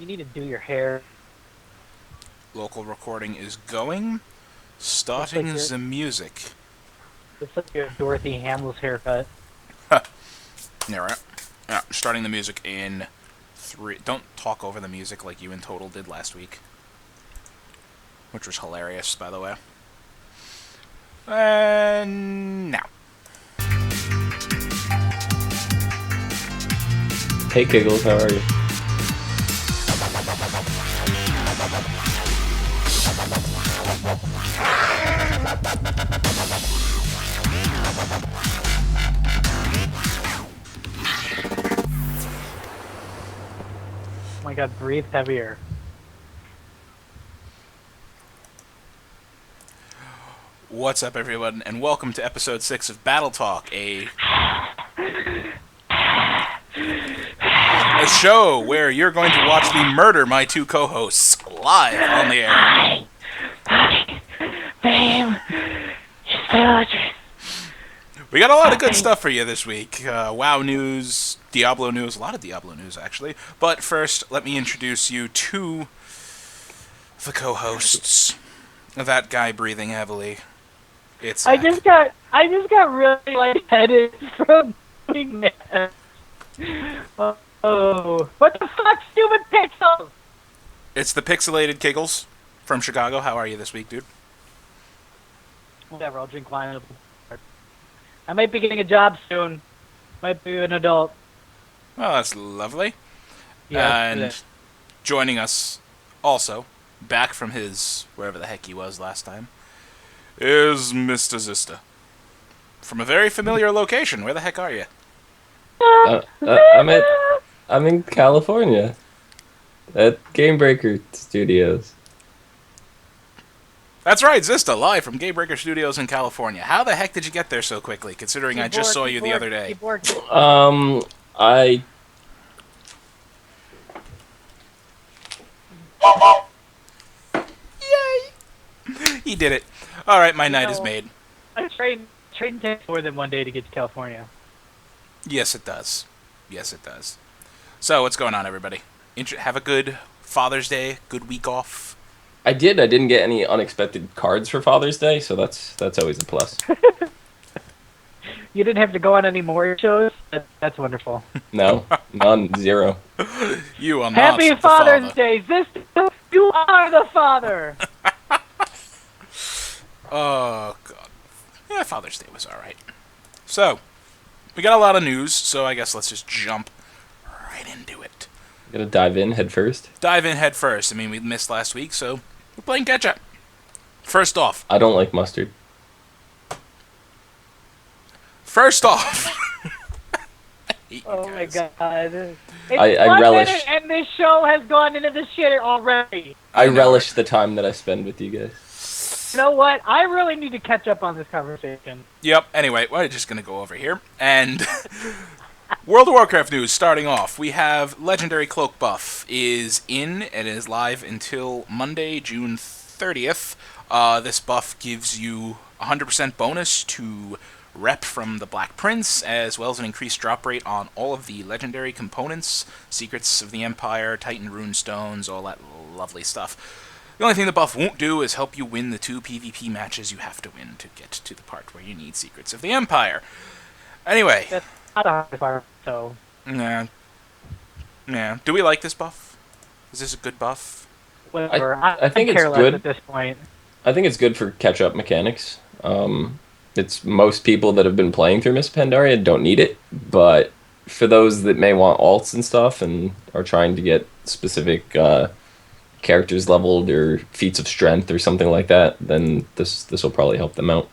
You need to do your hair. Local recording is going. Looks like Starting your the music. looks like your Dorothy Hamill's haircut. Yeah, right. Yeah, starting the music in 3. Don't talk over the music like you and Total did last week. Which was hilarious, by the way. And now. Hey Giggles, how are you? Oh my God, breathe heavier. What's up, everyone, and welcome to episode 6 of Battle Talk, a show where you're going to watch me murder my two co-hosts live on the air. Damn. Soldiers. We got a lot of good stuff for you this week. WoW news, Diablo news, a lot of Diablo news, actually. But first, let me introduce you to the co-hosts. That guy breathing heavily. It's I Zach. just got really lightheaded from doing that. Oh, what the fuck, stupid pixels? It's the pixelated Kiggles from Chicago. How are you this week, dude? Whatever, I'll drink wine. I might be getting a job soon. Might be an adult. Well, that's lovely. Yeah. And joining us also, back from his, wherever the heck he was last time, is Mr. Zista. From a very familiar location. Where the heck are you? Uh, uh, I'm in California at Game Breaker Studios. That's right, Zista, live from Gamebreaker Studios in California. How the heck did you get there so quickly, considering I just saw you the other day? I Yay! He did it. Alright, my night is made. I train takes more than one day to get to California. Yes, it does. Yes, it does. So, what's going on, everybody? Have a good Father's Day, good week off. I didn't get any unexpected cards for Father's Day, so that's always a plus. You didn't have to go on any more shows? That's wonderful. No, none, zero. You are not Happy the Father's father. Day! You are the father! Oh, God. Yeah, Father's Day was alright. So, we got a lot of news, so I guess let's just jump right into it. Gonna dive in head first. Dive in head first. I mean, we missed last week, so we're playing catch up. First off. I don't like mustard. First off. Oh my God. It's I 1 relish- minute and this show has gone into the shit already. I know, relish right? the time that I spend with you guys. You know what? I really need to catch up on this conversation. Yep, anyway, we're just going to go over here. And World of Warcraft news starting off. We have Legendary Cloak buff is in and is live until Monday, June 30th. This buff gives you 100% bonus to rep from the Black Prince, as well as an increased drop rate on all of the legendary components, Secrets of the Empire, Titan Runestones, all that lovely stuff. The only thing the buff won't do is help you win the 2 PvP matches you have to win to get to the part where you need Secrets of the Empire. Anyway. That's not a hard part, so... Nah. Do we like this buff? Is this a good buff? Whatever. I think it's careless good. at this point. I think it's good for catch-up mechanics. It's most people that have been playing through Miss Pandaria don't need it, but for those that may want alts and stuff and are trying to get specific characters leveled or feats of strength or something like that, then this will probably help them out.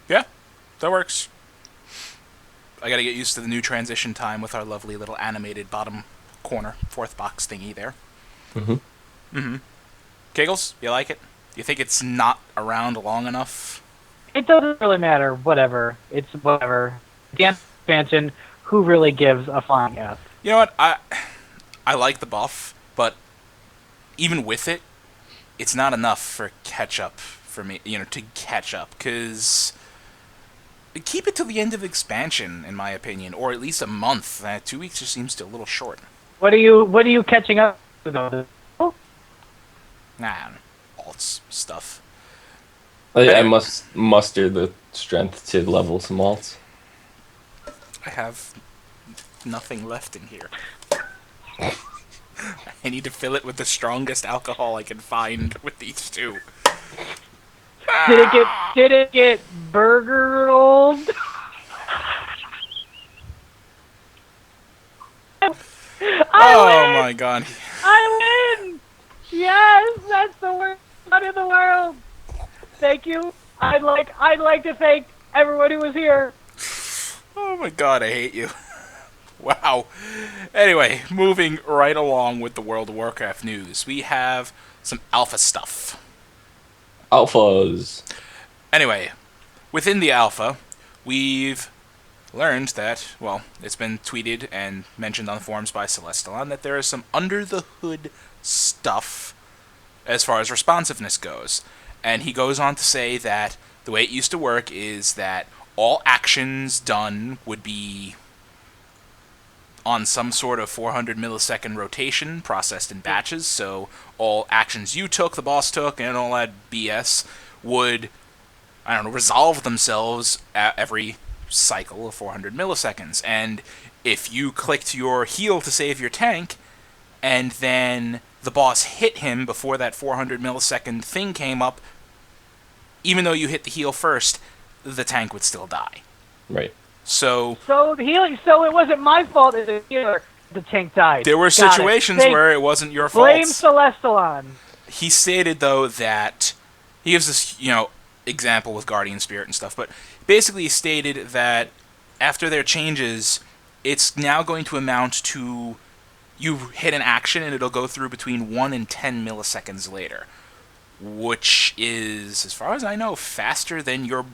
Yeah, that works. I gotta get used to the new transition time with our lovely little animated bottom corner, fourth box thingy there. Kegels, you like it? You think it's not around long enough? It doesn't really matter. Whatever. It's whatever. The expansion, who really gives a flying F? You know what? I like the buff, but even with it, it's not enough for catch up for me, to catch up, because keep it till the end of expansion, in my opinion, or at least a month. 2 weeks just seems a little short. What are you catching up to though? Nah, alts stuff. I must muster the strength to level some alts. I have nothing left in here. I need to fill it with the strongest alcohol I can find with these two. Did it get burger old? Oh my god. I win! Yes, that's the worst fun in the world. Thank you. I'd like to thank everyone who was here. Oh my god, I hate you. Wow. Anyway, moving right along with the World of Warcraft news, we have some alpha stuff. Alphas. Anyway, within the alpha, we've learned that, well, it's been tweeted and mentioned on the forums by Celestalon that there is some under-the-hood stuff as far as responsiveness goes. And he goes on to say that the way it used to work is that all actions done would be on some sort of 400 millisecond rotation, processed in batches, so all actions you took, the boss took, and all that BS would, I don't know, resolve themselves at every cycle of 400 milliseconds. And if you clicked your heal to save your tank, and then the boss hit him before that 400 millisecond thing came up, even though you hit the heal first, the tank would still die. Right. So the healing. So it wasn't my fault as a healer. The tank died. there were Got situations it. where it wasn't your fault. Blame Celestalon. He stated, though, that he gives this, example with Guardian Spirit and stuff, but basically he stated that after their changes, it's now going to amount to you hit an action and it'll go through between 1 and 10 milliseconds later, which is, as far as I know, faster than your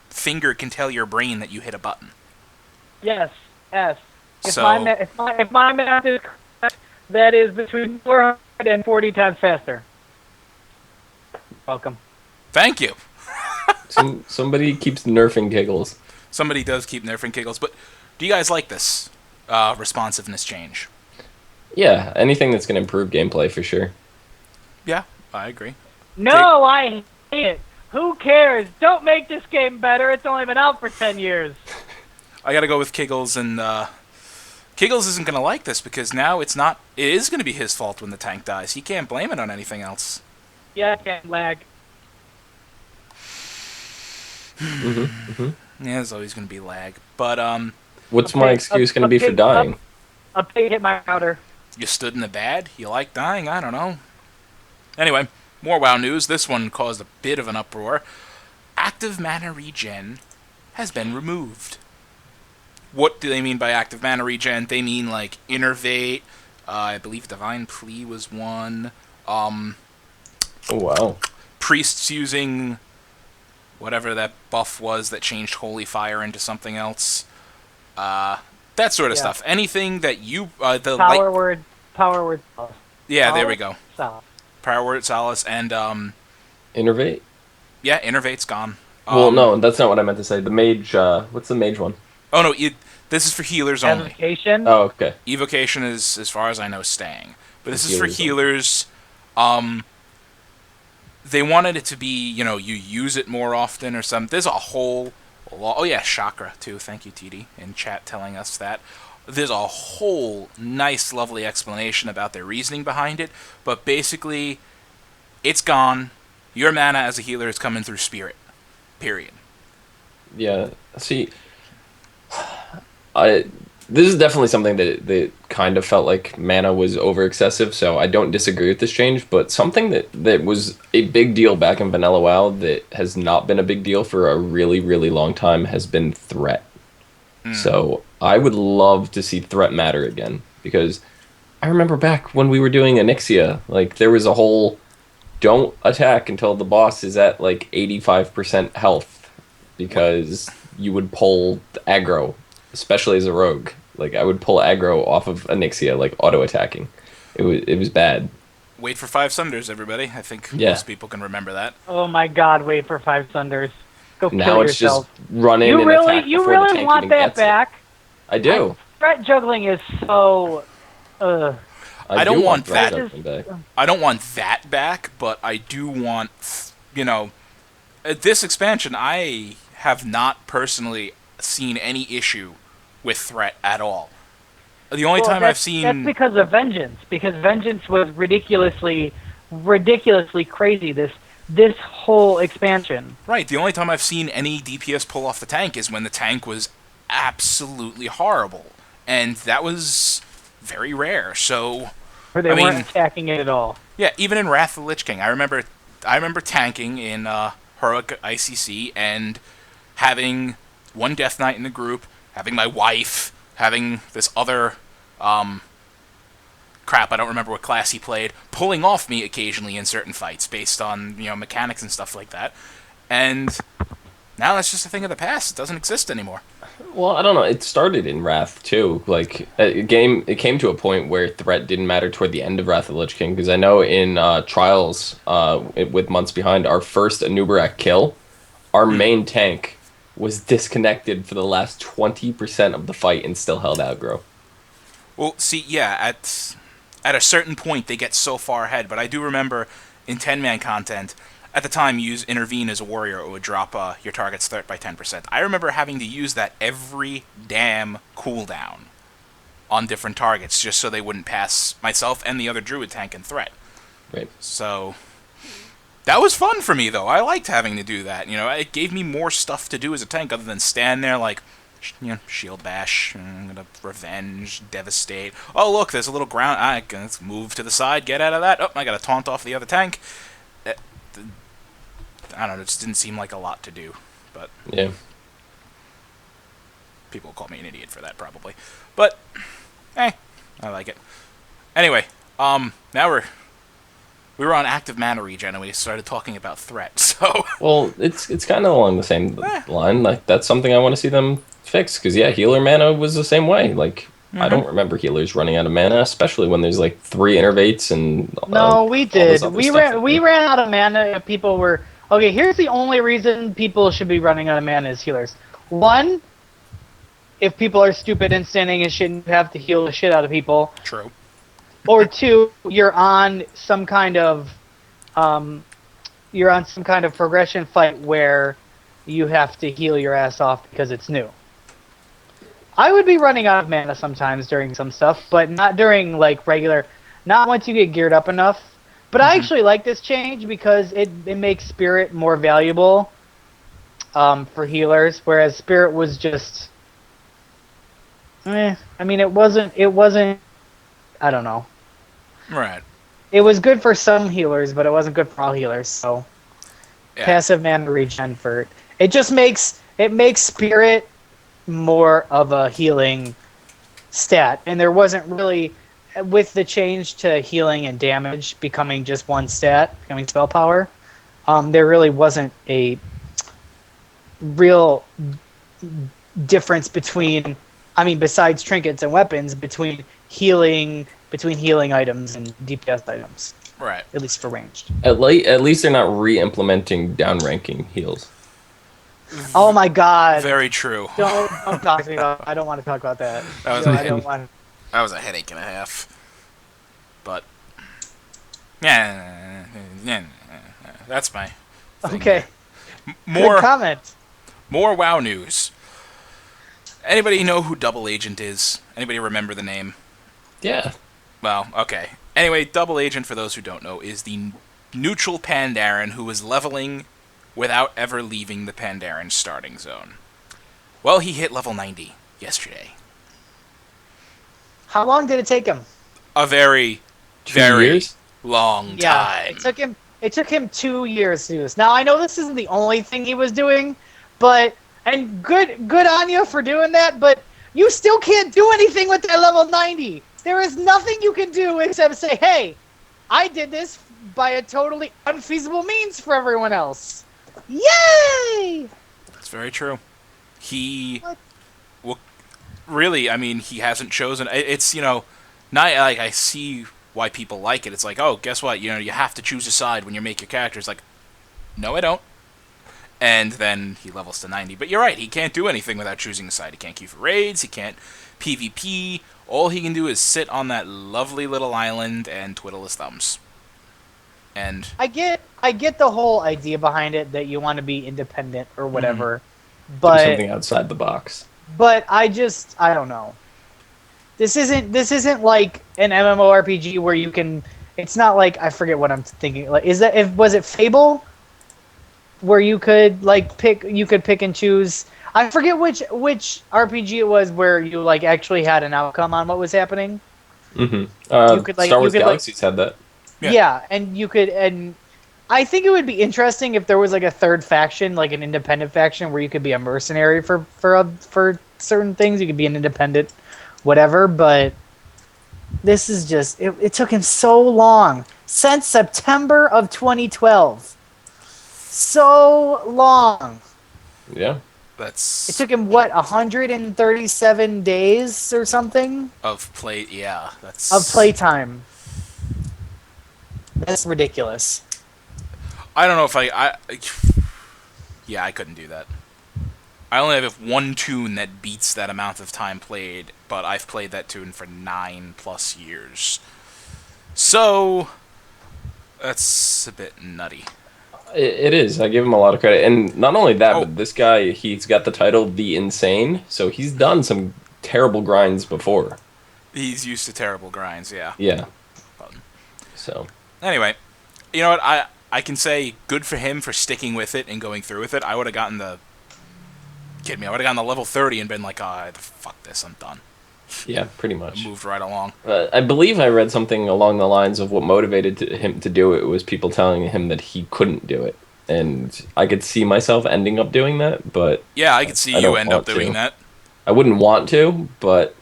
finger can tell your brain that you hit a button. Yes. If So- my math is correct, that is between 400 and 40 times faster. Welcome. Thank you. Somebody keeps nerfing giggles. Somebody does keep nerfing Kiggles, but do you guys like this responsiveness change? Yeah, anything that's going to improve gameplay for sure. Yeah, I agree. No, I hate it. Who cares? Don't make this game better. It's only been out for 10 years. I gotta go with Kiggles, and Kiggles isn't gonna like this because now it is gonna be his fault when the tank dies. He can't blame it on anything else. Yeah, I can't lag. Yeah, there's always gonna be lag. But What's my excuse going to be for dying? A pig hit my router. you stood in the bad. You like dying. I don't know. Anyway, more WoW news. This one caused a bit of an uproar. Active mana regen has been removed. What do they mean by active mana regen? They mean like Innervate. I believe Divine Plea was one. Oh, wow. Priests using whatever that buff was that changed Holy Fire into something else. That sort of Yeah. stuff. Anything that you Power word. Solace. Yeah, there we go. Solace. Power word Solace and Innervate? yeah, Innervate's gone. Well, no, that's not what I meant to say. The mage, what's the mage one? Oh no, this is for healers only. Evocation. Oh, okay. Evocation is, as far as I know, staying. But this For is for healers healers. They wanted it to be, you use it more often or something. There's a whole lot. Oh yeah, chakra too. Thank you, TD, in chat telling us that. There's a whole nice, lovely explanation about their reasoning behind it. But basically, it's gone. Your mana as a healer is coming through spirit. Period. Yeah. See, this is definitely something that kind of felt like mana was over excessive, so I don't disagree with this change, but something that was a big deal back in Vanilla WoW that has not been a big deal for a really, really long time has been threat. So I would love to see threat matter again, because I remember back when we were doing Onyxia, like there was a whole don't attack until the boss is at like 85% health, because you would pull aggro, especially as a rogue. Like I would pull aggro off of Onyxia, like auto attacking. It was bad. Wait for 5 Sunders, everybody. I think Yeah. most people can remember that. Oh my God! Wait for 5 Sunders. Go Now kill it's yourself. just run in You and really, attack you before the really tank want even that gets it. back? I do. Threat juggling is so Uh, I do don't want want threat I that. just judgment back. I don't want that back, but I do want, you know, this expansion. I have not personally seen any issue with threat at all. The only well, time I've that's seen because of Vengeance. Because Vengeance was ridiculously crazy. This whole expansion. right, the only time I've seen any DPS pull off the tank is when the tank was absolutely horrible, and that was very rare. So, Where they I weren't mean, attacking it at all. yeah, even in Wrath of the Lich King, I remember tanking in Heroic ICC and having one Death Knight in the group, having my wife, having this other crap, I don't remember what class he played, pulling off me occasionally in certain fights based on, mechanics and stuff like that. And now that's just a thing of the past. It doesn't exist anymore. Well, I don't know. It started in Wrath too. Like it came to a point where threat didn't matter toward the end of Wrath of the Lich King. Because I know in Trials, with Months Behind, our first Anubarak kill, our main tank was disconnected for the last 20% of the fight and still held aggro. Well, see, yeah, at a certain point they get so far ahead, but I do remember in 10-man content, at the time you use Intervene as a warrior, it would drop your target's threat by 10%. I remember having to use that every damn cooldown on different targets just so they wouldn't pass myself and the other druid tank in threat. Right. So that was fun for me, though. I liked having to do that. It gave me more stuff to do as a tank other than stand there like, shield bash, I'm gonna revenge, devastate. Oh, look, there's a little ground. Let's move to the side, get out of that. Oh, I gotta taunt off the other tank. I don't know, it just didn't seem like a lot to do. But Yeah. people will call me an idiot for that, probably. But, I like it. Anyway, now we were on active mana regen and we started talking about threat, so... Well, it's kind of along the same line. Like that's something I want to see them fix. Because yeah, healer mana was the same way. Like I don't remember healers running out of mana, especially when there's like 3 innervates and No, we all did. this other stuff. We ran out of mana. People were okay. Here's the only reason people should be running out of mana as healers. One, if people are stupid and standing and shouldn't have to heal the shit out of people. True. Or two, you're on some kind of progression fight where you have to heal your ass off because it's new. I would be running out of mana sometimes during some stuff, but not during like regular. Not once you get geared up enough. But I actually like this change because it makes Spirit more valuable for healers, whereas Spirit was just. I mean, it wasn't. I don't know. Right. It was good for some healers, but it wasn't good for all healers. So, Yeah. passive mana regen for it just makes Spirit more of a healing stat, and there wasn't really with the change to healing and damage becoming just one stat, becoming spell power. There really wasn't a real difference between. I mean, besides trinkets and weapons, between healing items and DPS items. Right. At least for ranged. At least they're not re-implementing down-ranking heals. Oh my god. Very true. Don't talk to me about I don't want to talk about that. That was I don't want That was a headache and a half. But yeah, that's my thing. Okay. More Good comment. more WoW news. Anybody know who Double Agent is? Anybody remember the name? Yeah. Well, okay. Anyway, Double Agent, for those who don't know, is the neutral Pandaren who is leveling without ever leaving the Pandaren starting zone. Well, he hit level 90 yesterday. How long did it take him? A very, 2 very years? long Yeah. time. It took him 2 years to do this. Now I know this isn't the only thing he was doing, but and good on you for doing that, but you still can't do anything with that level 90. There is nothing you can do except say, hey, I did this by a totally unfeasible means for everyone else. Yay! That's very true. He, What? well, really, I mean, he hasn't chosen. It's, not like I see why people like it. It's like, oh, guess what? You have to choose a side when you make your characters. Like, no, I don't. And then he levels to 90. But you're right, he can't do anything without choosing a side. He can't queue for raids, he can't PvP, All he can do is sit on that lovely little island and twiddle his thumbs. And I get the whole idea behind it that you want to be independent or whatever, Do but something outside the box. I don't know. This isn't like an MMORPG where you can. It's not like I forget what I'm thinking. Like, was it Fable, where you could pick and choose. I forget which RPG it was where you like actually had an outcome on what was happening. Mm-hmm. You could Star Wars you could Galaxies had that. Yeah. yeah, and you could and I think it would be interesting if there was like a third faction, like an independent faction, where you could be a mercenary for certain things. You could be an independent, whatever. But this is just it took him so long since September of 2012, so long. Yeah. It took him what 137 days or something of play, yeah, that's of playtime. That's ridiculous. I don't know if yeah, I couldn't do that. I only have one tune that beats that amount of time played, but I've played that tune for 9+ years. So that's a bit nutty. It is. I give him a lot of credit. And not only that, Oh. but this guy, he's got the title The Insane, so he's done some terrible grinds before. He's used to terrible grinds, yeah. Yeah. But So, anyway, you know what? I can say good for him for sticking with it and going through with it. I would have gotten the... Kidding me, I would have gotten the level 30 and been like, ah, fuck this, I'm done. yeah, pretty I much. moved right along. I believe I read something along the lines of what motivated him to do it was people telling him that he couldn't do it. And I could see myself ending up doing that, but Yeah, I could see I you don't end up want doing to. that. I wouldn't want to, but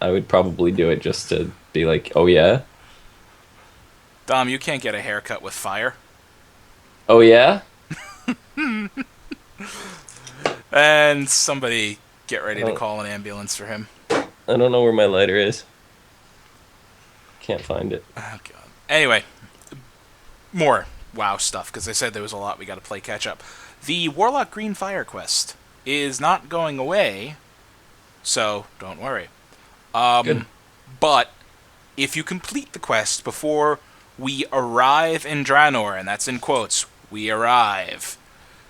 I would probably do it just to be like, oh yeah? Dom, you can't get a haircut with fire. Oh yeah? And somebody get ready to Oh. call an ambulance for him. I don't know where my lighter is. Can't find it. Oh, God. Anyway, more WoW stuff, because I said there was a lot we got to play catch up. The Warlock Green Fire quest is not going away, so don't worry. Good. But if you complete the quest before we arrive in Draenor, and that's in quotes, we arrive,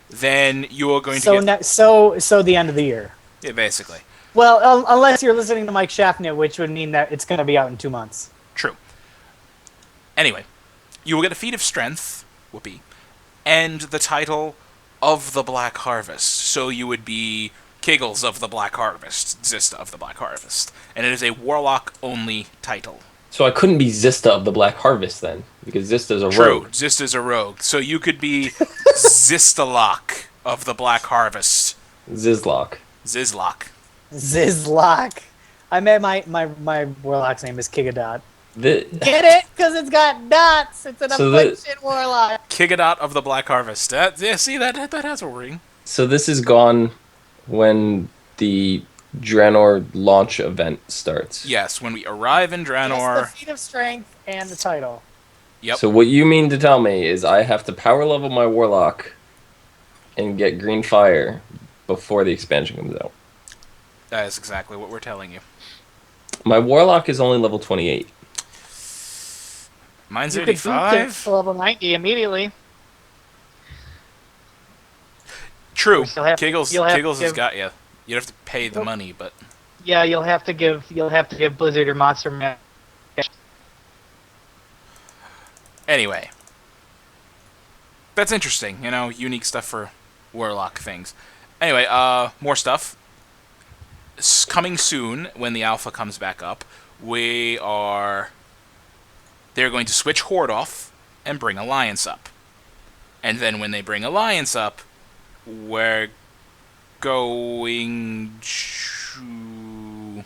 then you are going to get... So the end of the year. Yeah, basically. Well, unless you're listening to Mike Schaffner, which would mean that it's going to be out in 2 months. True. Anyway, you will get a feat of strength, whoopee, and the title of the Black Harvest. So you would be Kiggles of the Black Harvest, Zista of the Black Harvest. And it is a Warlock-only title. So I couldn't be Zista of the Black Harvest then, because Zista's a True, rogue. Zista's a rogue. So you could be Zistalok of the Black Harvest. Zizlok. Zizlok. Zizlok. I met my warlock's name is Kigadot. The, Get it? Because it's got dots. It's an So affliction warlock. Kigadot of the Black Harvest. Yeah, see, that has a ring. so this is gone when the Draenor launch event starts. Yes, when we arrive in Just the Draenor... feat of strength and the title. Yep. So what you mean to tell me is I have to power level my Warlock and get green fire before the expansion comes out. That is exactly what we're telling you. My Warlock is only level 28. Mine's You could boot it 85. to level 90 immediately. True. You'll have Kiggles to has give- got you. You'd have to pay the Nope. money, but Yeah, you'll have to give Blizzard or Monster Man. anyway. That's interesting, unique stuff for Warlock things. Anyway, more stuff. Coming soon, when the alpha comes back up, they're going to switch Horde off and bring Alliance up. And then when they bring Alliance up, we're going to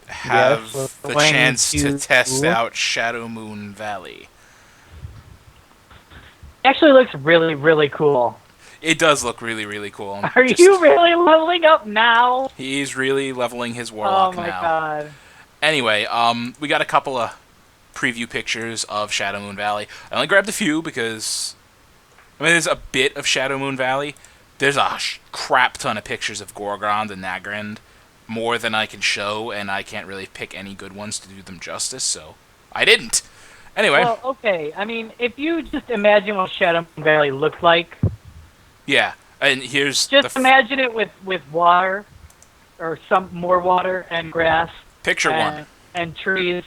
have we're the going chance to to- test out Shadow Moon Valley. Actually looks really, really cool. It does look really, really cool. Are you really leveling up now? He's really leveling his Warlock Oh my now. god. Anyway, we got a couple of preview pictures of Shadow Moon Valley. I only grabbed a few because... there's a bit of Shadow Moon Valley, There's a crap ton of pictures of Gorgrond and Nagrand, more than I can show, and I can't really pick any good ones to do them justice, so I didn't. Anyway. Well, okay. I mean, if you just imagine what Shadow Valley looked like, Yeah, and here's just imagine it with water, or some more water and grass. Picture one. And trees,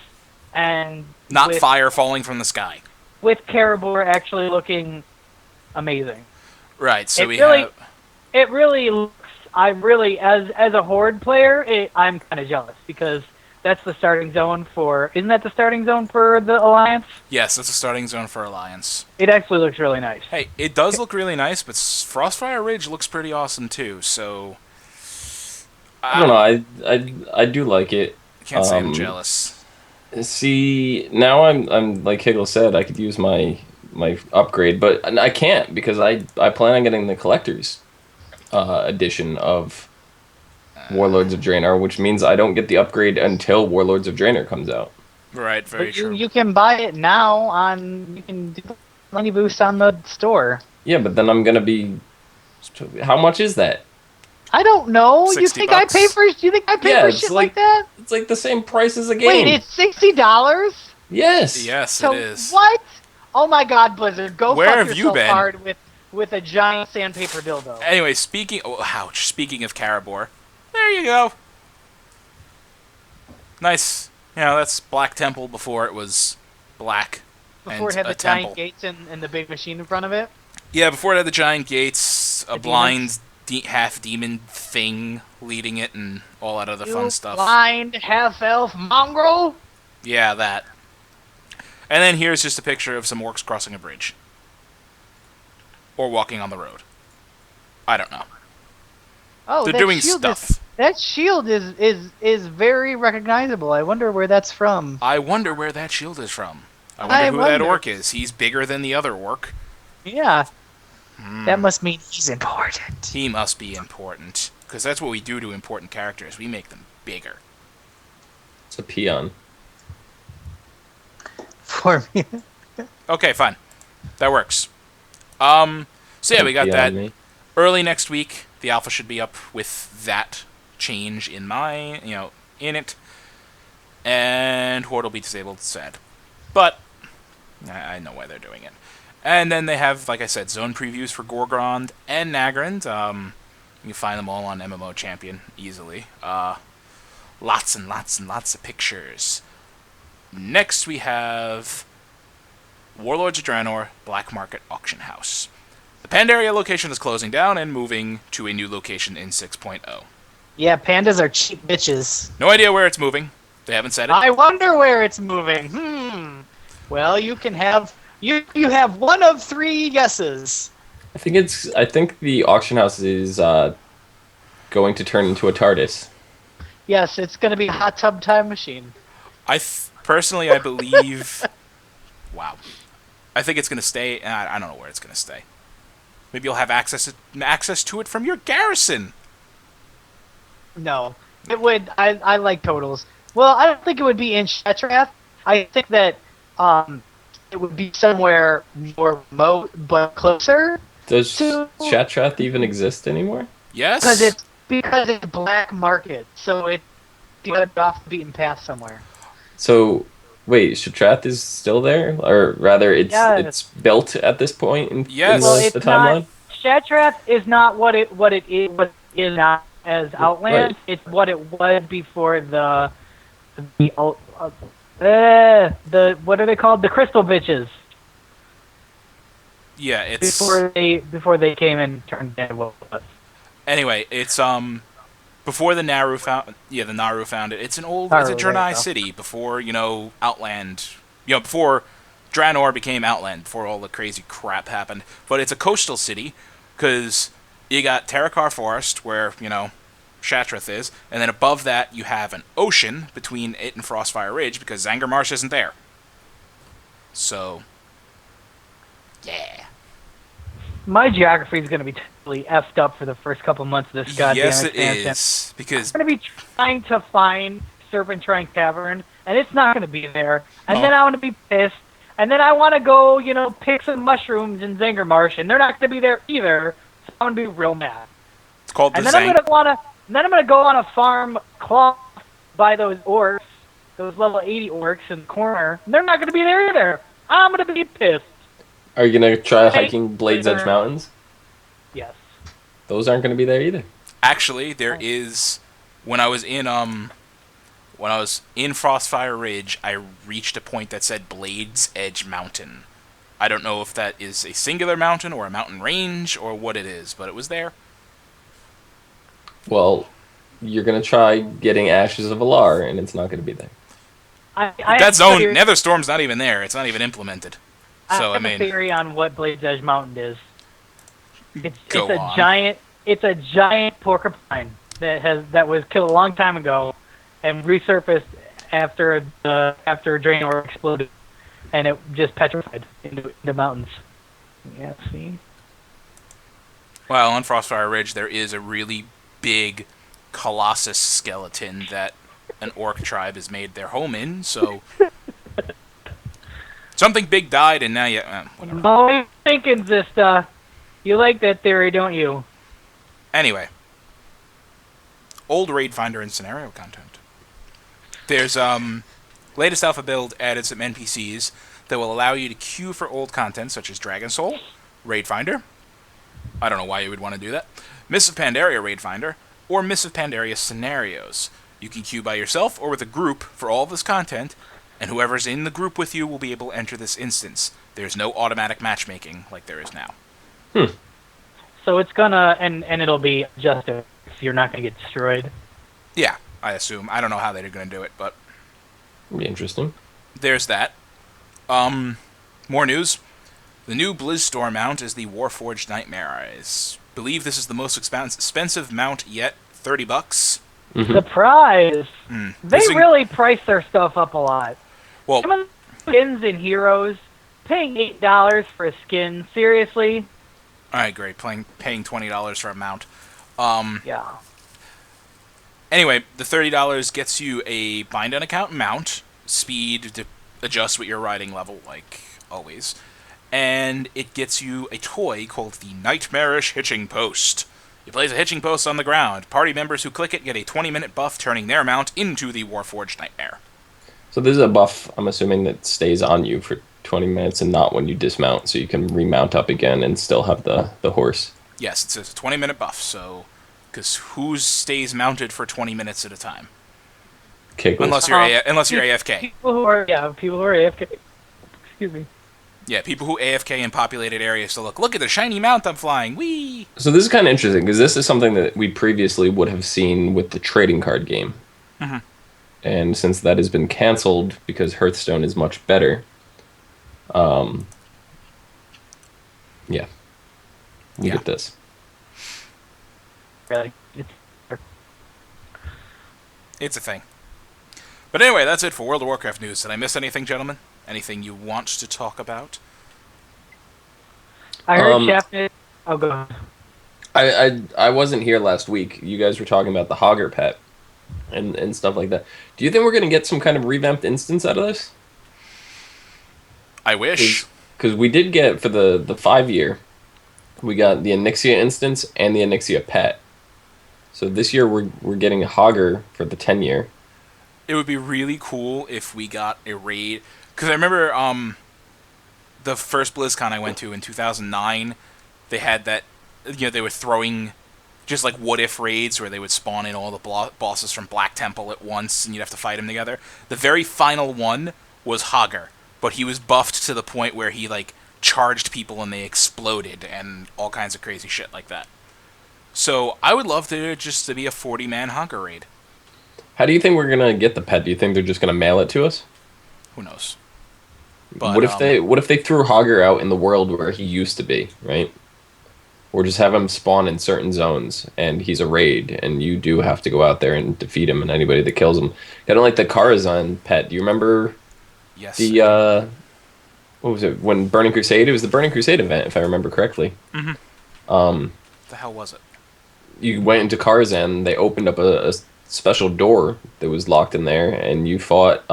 and not fire falling from the sky. With Karabor actually looking amazing. Right. So it really looks. I really, as a Horde player, I'm kind of jealous because that's the starting zone for. Isn't that the starting zone for the Alliance? Yes, that's the starting zone for Alliance. It actually looks really nice. Hey, it does look really nice, but Frostfire Ridge looks pretty awesome too. So I don't know. I do like it. Can't say I'm jealous. See, now I'm like Higgle said, I could use my upgrade, but I can't because I plan on getting the collector's edition of Warlords of Draenor, which means I don't get the upgrade until Warlords of Draenor comes out. Right, very true. You can buy it now on. You can do the money boost on the store. Yeah, but then I'm gonna be. How much is that? I don't know. You think $60? I pay for? You think I pay for shit like that? It's like the same price as a game. Wait, it's $60? Yes. Yes, so it is. What? Oh my God, Blizzard! Go Where fuck have yourself you been? hard with a giant sandpaper dildo. Anyway, speaking of Karabor, there you go. Nice. That's Black Temple before it was black. Before it had the giant gates and the big machine in front of it. Yeah, before it had the giant gates, a blind half-demon thing leading it, and all that other fun stuff. Blind half-elf mongrel? Yeah, that. And then here's just a picture of some orcs crossing a bridge. Or walking on the road. I don't know. Oh, they're doing stuff. That shield is very recognizable. I wonder where that's from. I wonder where that shield is from. I wonder who that orc is. He's bigger than the other orc. Yeah. That must mean he's important. He must be important. Because that's what we do to important characters. We make them bigger. It's a peon. For me. Okay, fine. That works. So yeah, we got that. Early next week, the alpha should be up with that change in in it. And Horde will be disabled, sad. But I know why they're doing it. And then they have, like I said, zone previews for Gorgrond and Nagrand. You can find them all on MMO Champion easily. Lots and lots and lots of pictures. Next we have Warlords of Draenor Black Market Auction House. The Pandaria location is closing down and moving to a new location in 6.0. Yeah, pandas are cheap bitches. No idea where it's moving. They haven't said it. I wonder where it's moving. Well, you can have you have one of 3 guesses. I think the auction house is going to turn into a TARDIS. Yes, it's going to be a hot tub time machine. Personally, I believe. Wow. I think it's going to stay. I don't know where it's going to stay. Maybe you'll have access to it from your garrison. No, it would. I like totals. Well, I don't think it would be in Shatrath. I think that it would be somewhere more remote but closer. Does Shatrath even exist anymore? Yes. Because it's black market, so it's off the beaten path somewhere. So, wait, Shatrath is still there, or rather, it's built at this point in, the timeline. Shatrath is not what it is not as Outland. Right. It's what it was before the what are they called? The Crystal Bitches. Yeah, it's before they came and turned into what it was. Anyway, it's before the Naru found it. It's an old it's a Draenei city before, Outland, before Draenor became Outland, before all the crazy crap happened. But it's a coastal city cuz you got Terakar Forest where, Shatrath is, and then above that you have an ocean between it and Frostfire Ridge because Zangarmarsh isn't there. So yeah. My geography is going to be totally effed up for the first couple months of this goddamn expansion. Yes, it is. Because I'm going to be trying to find Serpentine Cavern, and it's not going to be there. And then I want to be pissed. And then I want to go, pick some mushrooms in Zangarmarsh, and they're not going to be there either. So I'm gonna be real mad. It's called the And then I'm Zank. gonna go on a farm claw by those orcs, those level 80 orcs in the corner. And they're not gonna be there either. I'm gonna be pissed. Are you gonna try Thanks hiking for Blades Edge your- Mountains? Yes. Those aren't gonna be there either. Actually, there is when I was in Frostfire Ridge, I reached a point that said Blades Edge Mountain. I don't know if that is a singular mountain or a mountain range or what it is, but it was there. Well, you're gonna try getting Ashes of Alar, and it's not gonna be there. I That have a zone, theory- Netherstorm's not even there. It's not even implemented. So I have a theory on what Blades Edge Mountain is. It's Go a on. giant porcupine that was killed a long time ago, and resurfaced after Draenor exploded, and it just petrified into mountains. Yeah, see. well, on Frostfire Ridge, there is a really big Colossus skeleton that an orc tribe has made their home in. So something big died, and now whatever. I'm always thinking, Zista. You like that theory, don't you? Anyway, old raid finder and scenario content. There's latest alpha build added some NPCs that will allow you to queue for old content such as Dragon Soul, Raid Finder. I don't know why you would want to do that. Mists of Pandaria Raid Finder, or Mists of Pandaria Scenarios. You can queue by yourself or with a group for all of this content, and whoever's in the group with you will be able to enter this instance. There's no automatic matchmaking like there is now. So it's gonna and it'll be adjusted. So you're not gonna get destroyed. Yeah, I assume. I don't know how they're going to do it, but Be interesting. there's that. More news. The new Blizzstorm mount is the Warforged Nightmare. I believe this is the most expensive mount yet. $30. Surprise! They This thing- really price their stuff up a lot. Well, Some of the skins in Heroes, paying $8 for a skin, seriously? alright, great. Paying $20 for a mount. Yeah. Anyway, the $30 gets you a bind on account mount, speed to adjust with your riding level, like always, and it gets you a toy called the Nightmarish Hitching Post. You place a hitching post on the ground. Party members who click it get a 20-minute buff, turning their mount into the Warforged Nightmare. So this is a buff, I'm assuming, that stays on you for 20 minutes and not when you dismount, so you can remount up again and still have the horse. Yes, it's a 20-minute buff, so... Because who stays mounted for 20 minutes at a time? Kickles. Unless you're AFK. People who are AFK. Excuse me. Yeah, people who AFK in populated areas to look at the shiny mount I'm flying. Whee! So this is kind of interesting, because this is something that we previously would have seen with the trading card game. And since that has been canceled because Hearthstone is much better, yeah. You Yeah. get this. Really. It's a thing. But anyway, that's it for World of Warcraft news. Did I miss anything, gentlemen? Anything you want to talk about? I heard Chapman. Oh, go ahead. I wasn't here last week. You guys were talking about the Hogger pet and stuff like that. Do you think we're going to get some kind of revamped instance out of this? I wish. Because we did get, for the 5-year, we got the Onyxia instance and the Onyxia pet. So this year we're getting a Hogger for the 10-year. It would be really cool if we got a raid. Because I remember the first BlizzCon I went to in 2009, they had that, they were throwing just like what-if raids where they would spawn in all the bosses from Black Temple at once and you'd have to fight them together. The very final one was Hogger, but he was buffed to the point where he like charged people and they exploded and all kinds of crazy shit like that. So I would love to be a 40-man Hogger raid. How do you think we're going to get the pet? Do you think they're just going to mail it to us? Who knows? But, what if they threw Hogger out in the world where he used to be, right? Or just have him spawn in certain zones and he's a raid and you do have to go out there and defeat him and anybody that kills him. Kind of like the Karazhan pet. Do you remember yes. the what was it? When Burning Crusade? It was the Burning Crusade event, if I remember correctly. What the hell was it? You went into Karazhan, they opened up a special door that was locked in there, and you fought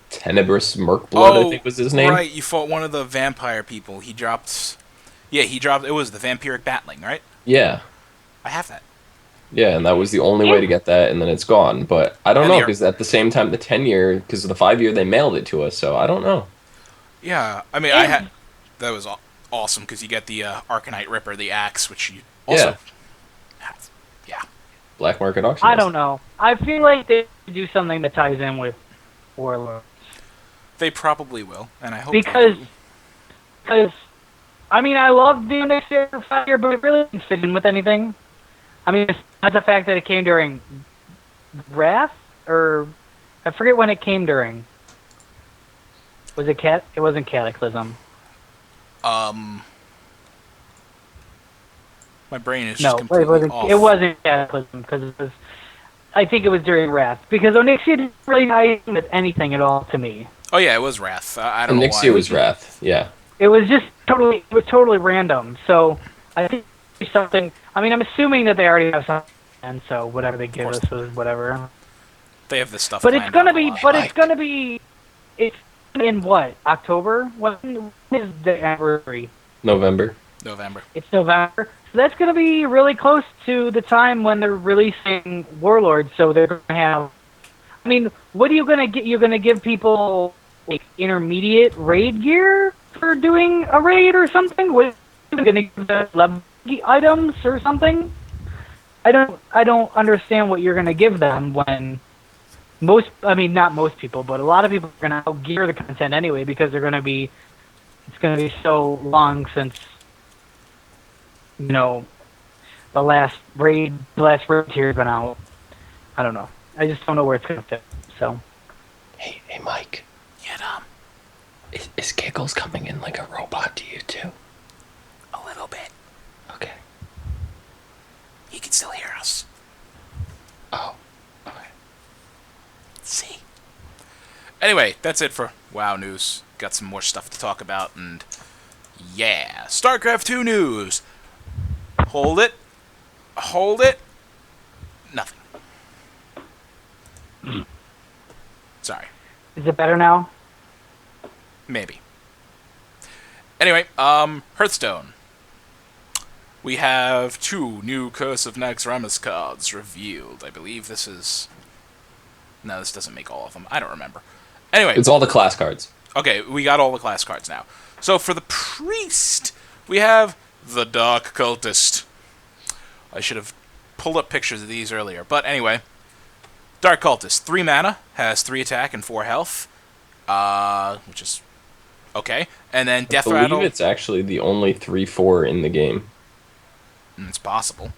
Tenebrous Merkblood, I think was his name. Right, you fought one of the vampire people. He dropped Yeah, he dropped. It was the vampiric battling, right? Yeah. I have that. Yeah, and that was the only way to get that, and then it's gone. But I don't And know, the because at the same time, the 10-year, because of the 5-year, they mailed it to us, so I don't know. yeah, I mean, I If had that was awesome because you get the Arcanite Ripper, the axe, which you Yeah, also have. Yeah, black market auction I house. don't know. I feel like they should do something that ties in with Warlord they probably will, and I hope they because do. because I mean I love the Onyx Fire, but it really didn't fit in with anything. I mean, besides the fact that it came during Wrath, or I forget when it came during. Was it Cat? It wasn't Cataclysm. Um, my brain is just No, it completely wasn't. It off. wasn't Cataclysm because it was. I think it was during Wrath because Onyxia didn't really tie in with anything at all to me. Oh yeah, it was Wrath. I don't And know Nixia why. was Wrath, yeah. It was just totally. It was totally random. So I think it's something. I mean, I'm assuming that they already have something, and so whatever they give course. us is whatever. They have this stuff But it's planned gonna out a be. lot. But it's gonna be. It's in what? October? When is the anniversary? November. November. It's November. So that's going to be really close to the time when they're releasing Warlord. So they're going to have. I mean, what are you going to get? You're going to give people like intermediate raid gear for doing a raid or something? What are you going to give them level items or something? I don't understand what you're going to give them when most. I mean, not most people, but a lot of people are going to gear the content anyway because they're going to be. It's going to be so long since the last raid tier has been out. I don't know. I just don't know where it's gonna fit. So Hey, Mike. Yeah, Dom. Is Giggles coming in like a robot to you, too? A little bit. Okay. He can still hear us. Oh, okay. See. Anyway, that's it for WoW news. Got some more stuff to talk about, and yeah, StarCraft 2 news. Hold it. Hold it. Nothing. Sorry. is it better now? Maybe. Anyway, Hearthstone. We have 2 new Curse of Naxxramas cards revealed. I believe this is... No, this doesn't make all of them. I don't remember. Anyway. It's all the class cards. Okay, we got all the class cards now. So for the Priest, we have the Dark Cultist. I should have pulled up pictures of these earlier. But anyway, Dark Cultist, 3 mana, has 3 attack and 4 health, which is okay. And then Death I believe Rattle. it's actually the only 3/4 in the game. It's possible.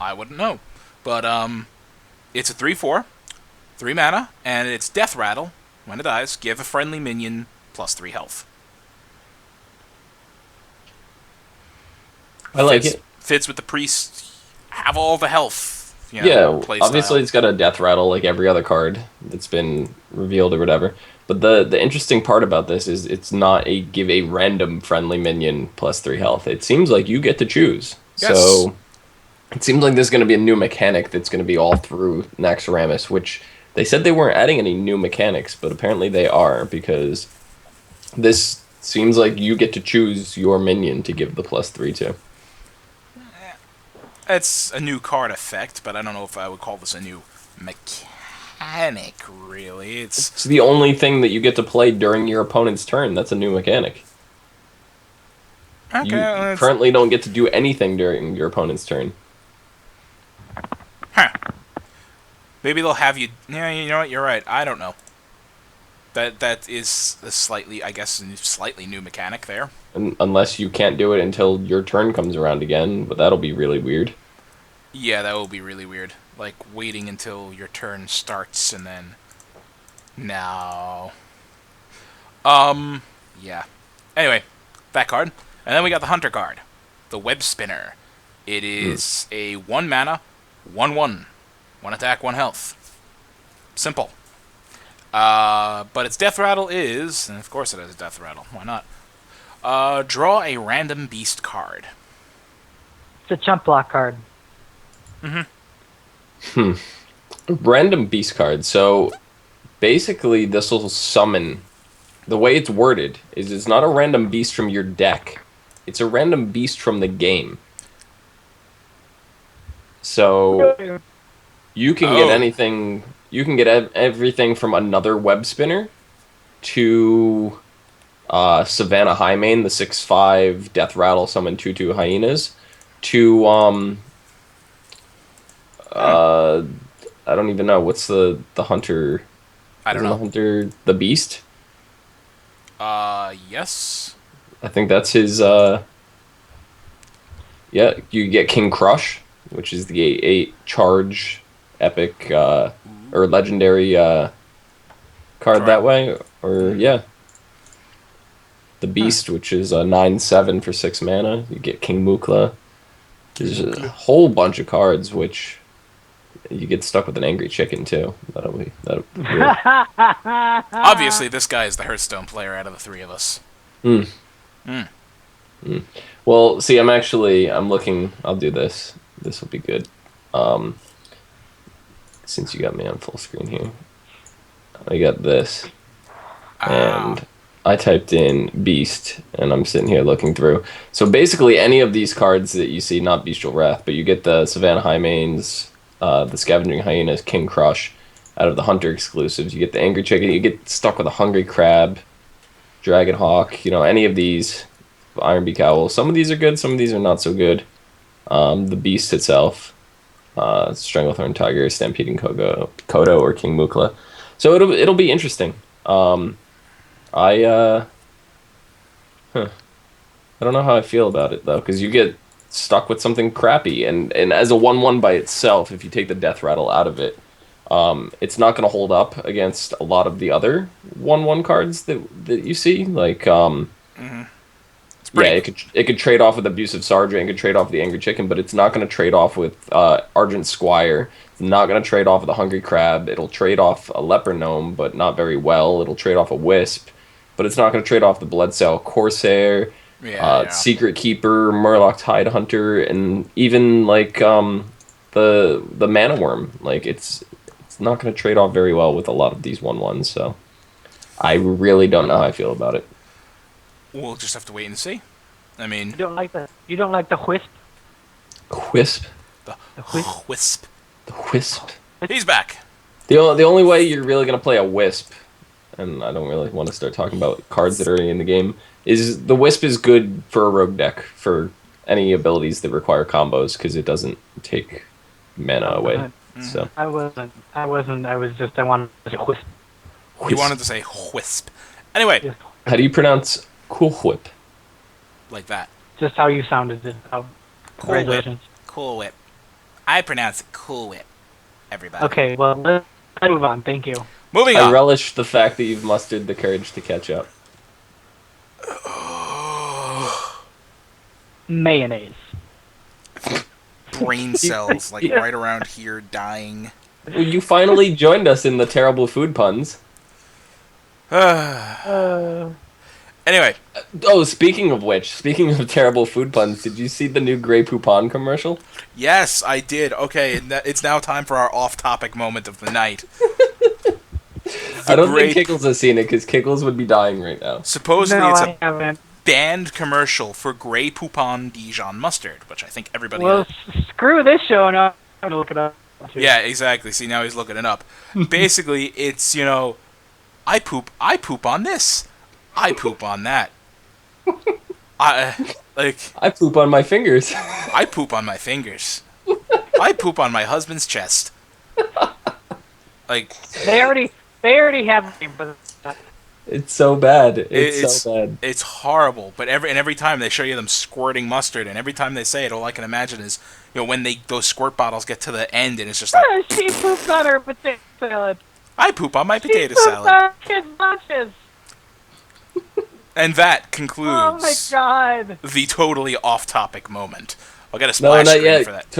I wouldn't know. But it's a 3/4, 3 mana, and it's Death Rattle. When it dies, give a friendly minion plus 3 health. I like fits, it. Fits with the Priest. Have all the health. Yeah, play obviously style. it's got a death rattle like every other card that's been revealed or whatever. But the interesting part about this is it's not a give a random friendly minion plus 3 health. It seems like you get to choose. Yes. So it seems like there's going to be a new mechanic that's going to be all through Naxxramas, which they said they weren't adding any new mechanics, but apparently they are, because this seems like you get to choose your minion to give the plus 3 to. It's a new card effect, but I don't know if I would call this a new mechanic, really. It's the only thing that you get to play during your opponent's turn. That's a new mechanic. Okay, You currently don't get to do anything during your opponent's turn. Huh. Maybe they'll have you... Yeah, you know what? You're right. I don't know. That is a slightly, I guess, a slightly new mechanic there. Unless you can't do it until your turn comes around again, but that'll be really weird. Yeah, that will be really weird. Like, waiting until your turn starts and then... No. Yeah. Anyway, that card. And then we got the Hunter card. The Web Spinner. It is a 1 mana, 1/1. 1 attack, 1 health. Simple. But its Death Rattle is... And of course it has a Death Rattle. Why not? Draw a random beast card. It's a chump block card. Random beast card. So basically this will summon... The way it's worded is it's not a random beast from your deck. It's a random beast from the game. So you can get Oh. anything. You can get everything from another web spinner to Savannah Highmane, the 6/5 Death Rattle summon 2/2 hyenas, to Hmm. uh I don't even know what's the hunter. I don't Isn't the know. hunter the beast? Yes. I think that's his. Yeah, you get King Crush, which is the 8/8 charge epic or legendary card Card. that way. Or yeah, the Huh. Beast, which is a 9/7 for 6 mana. You get King Mukla. King There's a Mukla. whole bunch of cards which you get stuck with an angry chicken too. That'll really. Obviously, this guy is the Hearthstone player out of the three of us. Mm, Hmm. mm. Well, see, I'm looking. I'll do this. This will be good. Um, since you got me on full screen here, I got this. Ah. And I typed in Beast, and I'm sitting here looking through. So basically, any of these cards that you see, not Bestial Wrath, but you get the Savannah Highmanes, the Scavenging Hyenas, King Crush, out of the Hunter exclusives. You get the Angry Chicken, you get stuck with a Hungry Crab, Dragon Hawk, any of these, Iron Beak Owl. Some of these are good, some of these are not so good. The Beast itself, Stranglethorn Tiger, Stampeding Kodo, or King Mukla. So it'll be interesting. I huh. I don't know how I feel about it though, because you get stuck with something crappy, and as a 1/1 by itself, if you take the Death Rattle out of it, it's not going to hold up against a lot of the other 1/1 cards that you see. Like It's yeah, pretty. it could trade off with Abusive Sergeant, it could trade off with the Angry Chicken, but it's not going to trade off with Argent Squire. It's not going to trade off with a Hungry Crab. It'll trade off a Leper Gnome, but not very well. It'll trade off a Wisp, but it's not going to trade off the Bloodsail Corsair, Yeah, yeah. Secret Keeper, Murloc Tide Hunter, and even like the Mana Worm. Like it's not going to trade off very well with a lot of these 1/1s. So I really don't know how I feel about it. We'll just have to wait and see. I mean, You don't like the Wisp? Wisp, the The Wisp? Wisp. the Wisp. He's back. The only way you're really gonna play a Wisp, and I don't really want to start talking about cards that are in the game, is the Wisp is good for a rogue deck for any abilities that require combos because it doesn't take mana away. So I wasn't. I wasn't. I was just. I wanted to say Wisp. He Wisp. wanted to say Wisp. Anyway, Just, How do you pronounce Cool Whip? like that. just how you sounded it. Cool Whip. Congratulations. Cool Whip. I pronounce it Cool Whip. Everybody. Okay, well, let's move on. Thank you. Moving I on. relish the fact that you've mustered the courage to catch up. Mayonnaise. Brain cells, like right around here, dying. Well, you finally joined us in the terrible food puns. Anyway, Oh, speaking of terrible food puns, did you see the new Grey Poupon commercial? yes, I did. Okay, and it's now time for our off-topic moment of the night. I don't great- think Kickles has seen it because Kickles would be dying right now. Supposedly, No, it's I a haven't. banned commercial for Grey Poupon Dijon mustard, which I think everybody. Well, screw this show, and I'm gonna look it up. Too. Yeah, exactly. See, now he's looking it up. Basically, it's, I poop on this. I poop on that. I poop on my fingers. I poop on my fingers. I poop on my husband's chest. Like, They already have me, but It's so bad. It's so bad. it's horrible. But every time they show you them squirting mustard, and every time they say it, all I can imagine is, when those squirt bottles get to the end, and it's just like, she pooped on her potato salad. I poop on my She potato pooped salad. on kids' lunches. And that concludes Oh my god. the totally off-topic moment. I'll get a No, splash not screen yet. for that.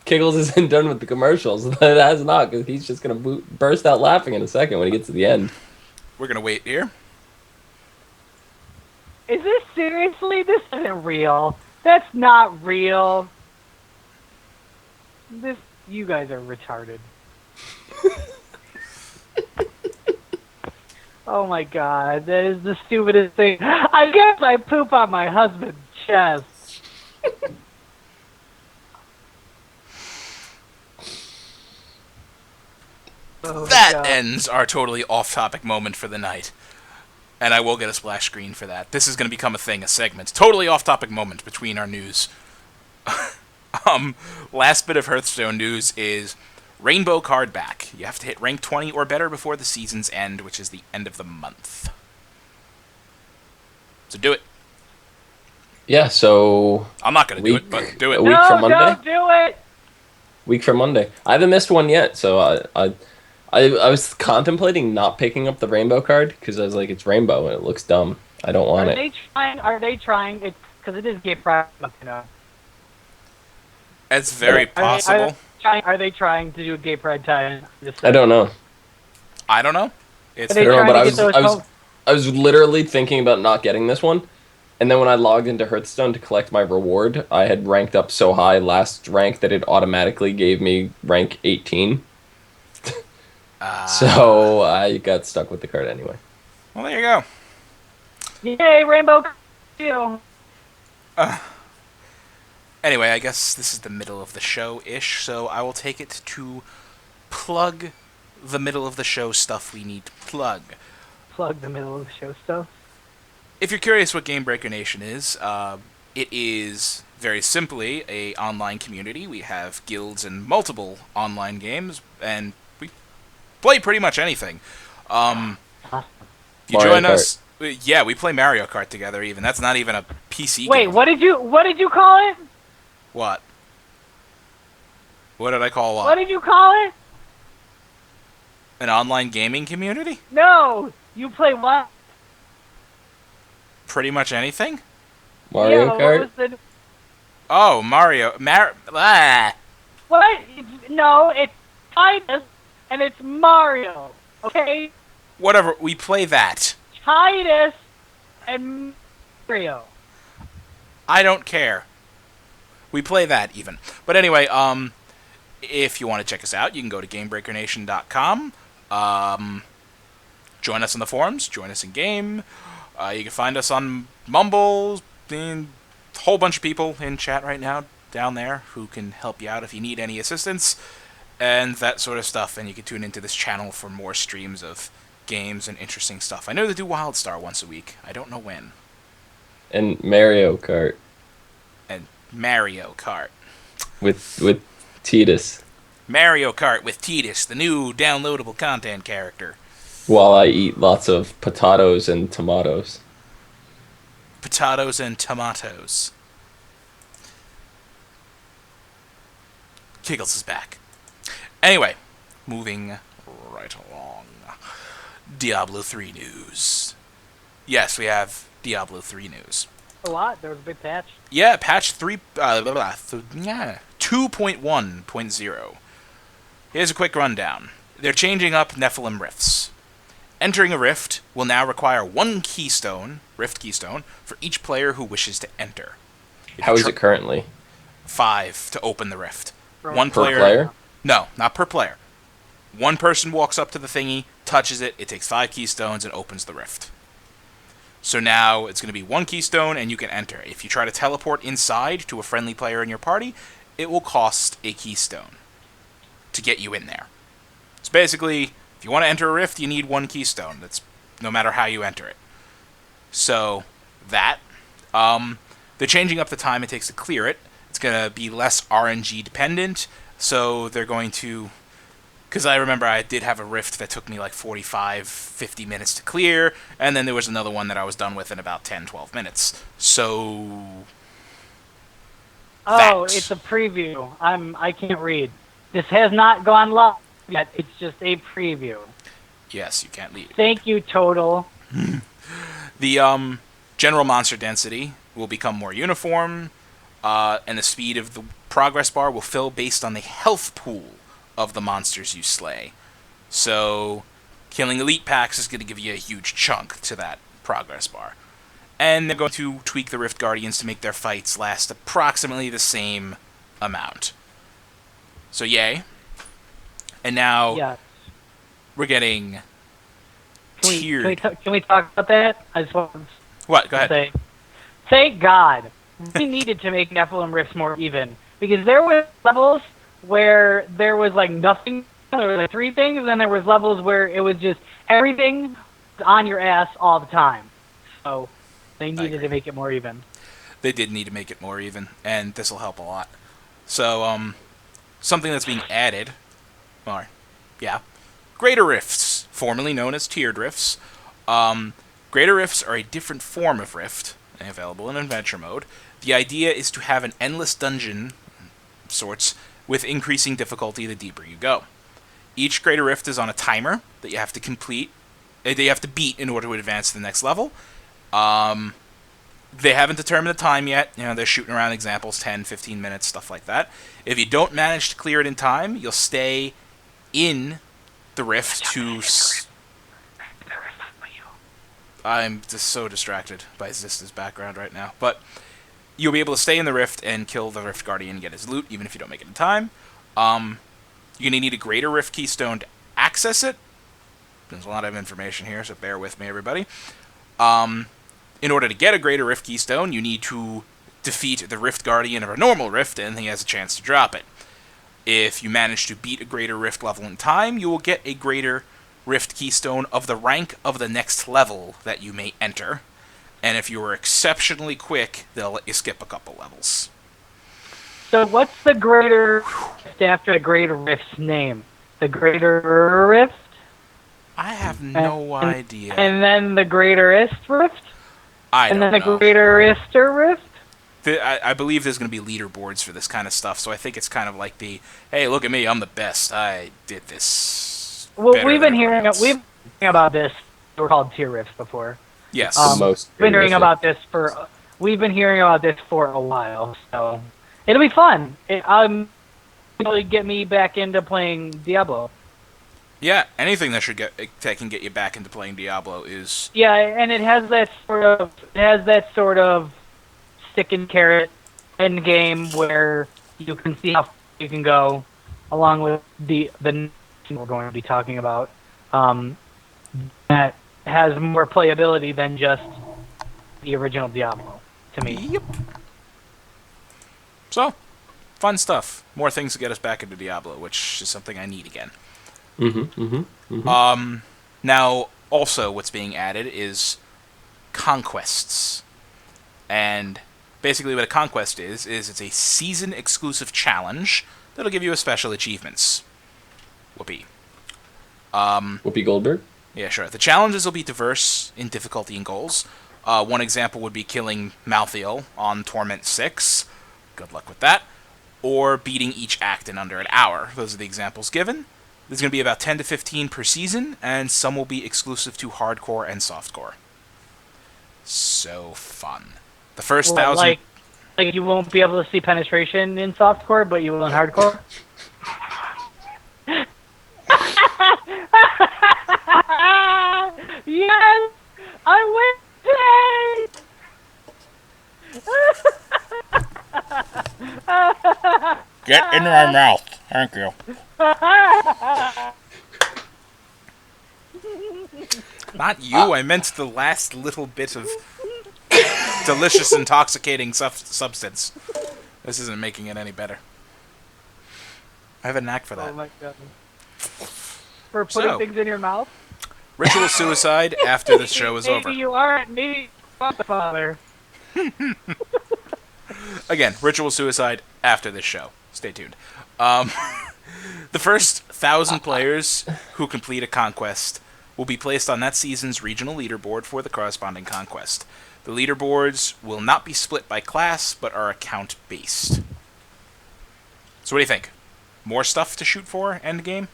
Kiggles isn't done with the commercials. It has not, because he's just going to burst out laughing in a second when he gets to the end. We're gonna wait here. Is this seriously? This isn't real. That's not real. You guys are retarded. Oh my god, that is the stupidest thing. I guess I poop on my husband's chest. Oh, That God. ends our totally off-topic moment for the night. And I will get a splash screen for that. This is going to become a thing, a segment. Totally off-topic moment between our news. Last bit of Hearthstone news is Rainbow card back. You have to hit rank 20 or better before the season's end, which is the end of the month. So do it. Yeah, so I'm not going to do it, but do a it. week from Monday. Don't do it. Week from Monday. I haven't missed one yet, so I was contemplating not picking up the rainbow card because I was like, it's rainbow and it looks dumb. I don't want Are it. they trying? Are they trying? It's because it is gay pride, you know. It's very possible. Are they trying to do a gay pride tie-in? I don't know. I don't know. It's Are they I don't know, trying but to get those I was literally thinking about not getting this one. And then when I logged into Hearthstone to collect my reward, I had ranked up so high last rank that it automatically gave me rank 18. So I got stuck with the card anyway. Well, there you go. Yay, rainbow! You. Anyway, I guess this is the middle of the show-ish, so I will take it to plug the middle of the show stuff we need to plug. Plug the middle of the show stuff. If you're curious what Game Breaker Nation is, it is very simply a online community. We have guilds and multiple online games, and we play pretty much anything. If you Mario join Kart. us, yeah, we play Mario Kart together. Even that's not even a PC Wait, game. what did you call it? What? What did I call What did you call it? An online gaming community? No, you play what? Pretty much anything? Mario yeah, Kart? What was the... Oh, Mario. What? No, it's Titus and it's Mario. Okay, Whatever. We play that. Titus and Mario. I don't care. We play that even. But anyway, if you want to check us out, you can go to GameBreakerNation.com. Join us in the forums. Join us in game. You can find us on Mumble. A whole bunch of people in chat right now down there who can help you out if you need any assistance and that sort of stuff. And you can tune into this channel for more streams of games and interesting stuff. I know they do WildStar once a week. I don't know when. And Mario Kart And Mario Kart. with Titus Mario Kart with Titus, the new downloadable content character. while I eat lots of potatoes and tomatoes. Potatoes and tomatoes. Kiggles is back. Anyway, moving right along. Diablo 3 news. Yes, we have Diablo 3 news. A lot. There was a big patch. Yeah, patch 2.1.0. Here's a quick rundown. They're changing up Nephilim Rifts. Entering a rift will now require one keystone, rift keystone, for each player who wishes to enter. How is it currently? 5 to open the rift. Per One player? No, not per player. One person walks up to the thingy, touches it, it takes 5 keystones, and opens the rift. So now it's going to be one keystone, and you can enter. If you try to teleport inside to a friendly player in your party, it will cost a keystone to get you in there. So basically, if you want to enter a rift, you need one keystone. That's no matter how you enter it. So that. They're changing up the time it takes to clear it. It's going to be less RNG dependent. So they're going to... Because I remember I did have a rift that took me like 45, 50 minutes to clear. And then there was another one that I was done with in about 10, 12 minutes. So... Oh, that. it's a preview. I can't read. This has not gone live yet. It's just a preview. Yes, you can't leave. Thank you, Total. The general monster density will become more uniform, and the speed of the progress bar will fill based on the health pool of the monsters you slay. So, killing elite packs is going to give you a huge chunk to that progress bar. And they're going to tweak the Rift Guardians to make their fights last approximately the same amount. So, yay. And now, Yeah. we're getting tiered... Can we talk about that? I just want to What? Go ahead. say, thank God. we needed to make Nephilim rifts more even because there were levels where there was like nothing. There were like 3 things, and then there was levels where it was just everything on your ass all the time. So they needed to make it more even. They did need to make it more even, and this will help a lot. So, something that's being added, or, yeah, greater rifts, formerly known as tiered rifts. Greater rifts are a different form of rift, available in adventure mode. The idea is to have an endless dungeon, sorts, with increasing difficulty the deeper you go. Each greater rift is on a timer that you have to complete, that you have to beat in order to advance to the next level. They haven't determined the time yet. You know, they're shooting around examples, 10, 15 minutes, stuff like that. If you don't manage to clear it in time, you'll stay in the rift to... I'm just so distracted by Zista's background right now. But you'll be able to stay in the rift and kill the Rift Guardian and get his loot, even if you don't make it in time. You're going to need a greater rift keystone to access it. There's a lot of information here, so bear with me, everybody. In order to get a greater rift keystone, you need to defeat the Rift Guardian of a normal rift, and he has a chance to drop it. If you manage to beat a greater rift level in time, you will get a greater rift keystone of the rank of the next level that you may enter. And if you are exceptionally quick, they'll let you skip a couple levels. So what's the greater rift after the greater rift's name? The greater rift? I have no idea. And then the greaterest rift? And then the greaterester rift? I believe there's going to be leaderboards for this kind of stuff, so I think it's kind of like the, hey, look at me, I'm the best. I did this. Well, we've been hearing about this. They were called tier rifts before. Yes. We've been hearing about this for a while, so it'll be fun. It'll get me back into playing Diablo. Yeah, anything that can get you back into playing Diablo is... Yeah, and it has that sort of stick and carrot end game where you can see how far you can go, along with the we're going to be talking about, that has more playability than just the original Diablo, to me. Yep. So, fun stuff. More things to get us back into Diablo, which is something I need again. Now, also what's being added is conquests. And basically what a conquest is it's a season-exclusive challenge that'll give you a special achievements. Whoopee. Whoopi Goldberg? Yeah, sure. The challenges will be diverse in difficulty and goals. One example would be killing Malthael on Torment 6. Good luck with that. Or beating each act in under an hour. Those are the examples given. There's going to be about 10 to 15 per season, and some will be exclusive to hardcore and softcore. So fun. The first 1,000... Like you won't be able to see penetration in softcore, but you will in hardcore? Yes! I win today! Get in my mouth. Thank you. Not you. I meant the last little bit of delicious, intoxicating substance. This isn't making it any better. I have a knack for that. Oh my god. For putting things in your mouth? Ritual suicide after the show is over. Maybe you aren't. Maybe you are the father. Again, ritual suicide after this show. Stay tuned. The first 1,000 players who complete a conquest will be placed on that season's regional leaderboard for the corresponding conquest. The leaderboards will not be split by class, but are account-based. So what do you think? More stuff to shoot for, endgame?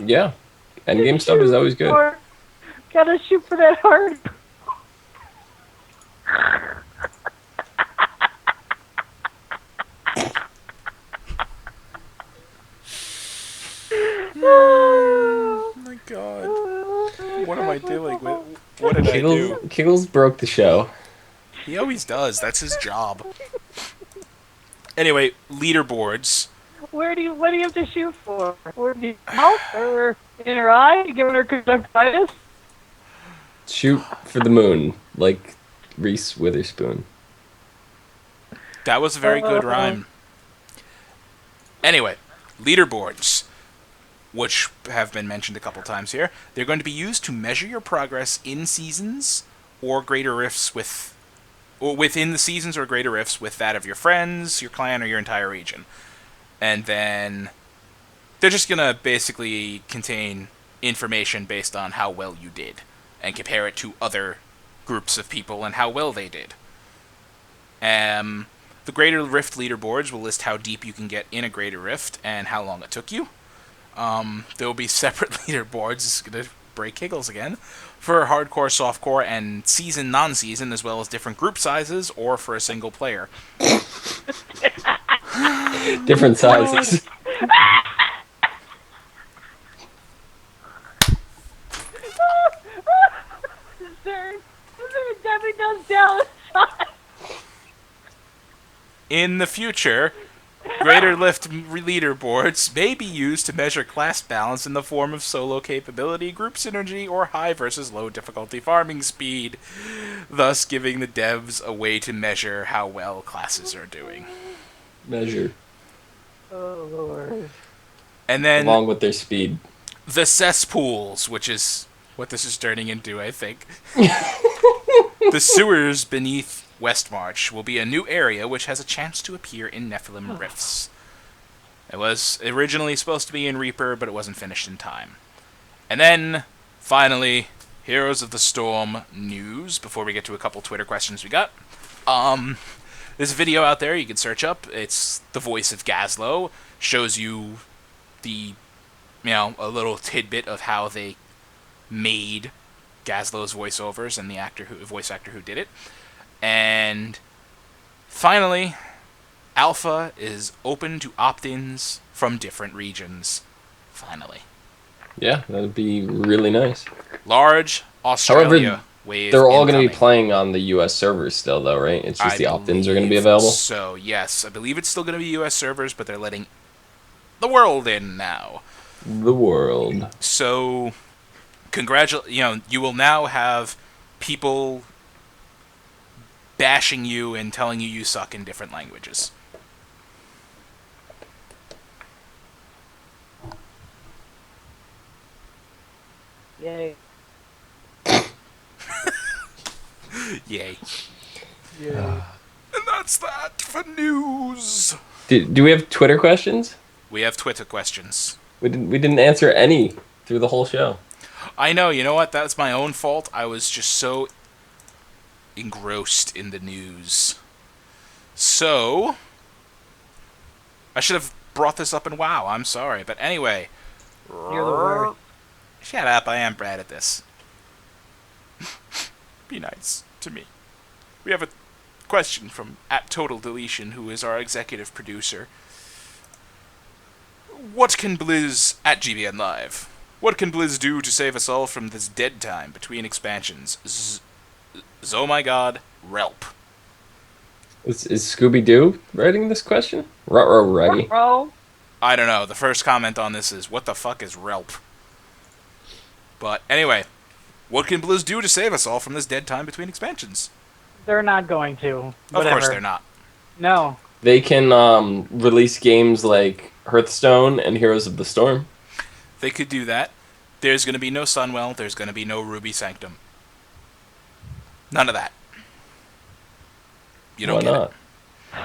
Yeah. Endgame stuff is always good. Gotta shoot for that heart. Oh my god. What am I doing? What did I do? Kiggles broke the show. He always does. That's his job. Anyway, leaderboards. What do you have to shoot for? Where do you mouth or in her eye? Giving her conjunctivitis? Shoot for the moon, like Reese Witherspoon. That was a very good rhyme. Anyway, leaderboards, which have been mentioned a couple times here. They're going to be used to measure your progress in seasons or greater rifts or within the seasons or greater rifts with that of your friends, your clan, or your entire region. And then they're just going to basically contain information based on how well you did and compare it to other groups of people and how well they did. The Greater Rift leaderboards will list how deep you can get in a Greater Rift and how long it took you. There will be separate leaderboards, it's going to break Higgles again, for hardcore, softcore, and season, non-season, as well as different group sizes or for a single player. Different sizes. Sir, Debbie does Dallas. In the future, Greater Lift leaderboards may be used to measure class balance in the form of solo capability, group synergy, or high versus low difficulty farming speed, thus giving the devs a way to measure how well classes are doing. Measure. Oh, Lord. And then Along with their speed. the cesspools, which is what this is turning into, I think. The sewers beneath Westmarch will be a new area which has a chance to appear in Nephilim Rifts. It was originally supposed to be in Reaper, but it wasn't finished in time. And then, finally, Heroes of the Storm news, before we get to a couple Twitter questions we got. There's a video out there you can search up. It's the voice of Gazlo. Shows you a little tidbit of how they made Gazlo's voiceovers and the voice actor who did it. And finally, Alpha is open to opt-ins from different regions. Finally. Yeah, that'd be really nice. Large Australia. However, wave they're all going to be incoming. playing on the U.S. servers still, though, right? It's just the opt-ins are going to be available? So, yes. I believe it's still going to be U.S. servers, but they're letting the world in now. The world. So, you will now have people bashing you and telling you suck in different languages. Yay. Yay. Yeah. And that's that for news. Do we have Twitter questions? We have Twitter questions. We didn't answer any through the whole show. I know, you know what? That's my own fault. I was just so engrossed in the news. So, I should have brought this up in WoW. I'm sorry. But anyway. You're the worst. Shut up. I am bad at this. Be nice to me. We have a question from @TotalDeletion, who is our executive producer. What can Blizz at GBN Live? What can Blizz do to save us all from this dead time between expansions? Oh my god, Relp. Is Scooby-Doo writing this question? Ruh-roh, Reggie. Bro. I don't know. The first comment on this is, what the fuck is Relp? But anyway, what can Blizz do to save us all from this dead time between expansions? They're not going to. Whatever. Of course they're not. No. They can release games like Hearthstone and Heroes of the Storm. They could do that. There's going to be no Sunwell. There's going to be no Ruby Sanctum. None of that. You don't Why get not? it.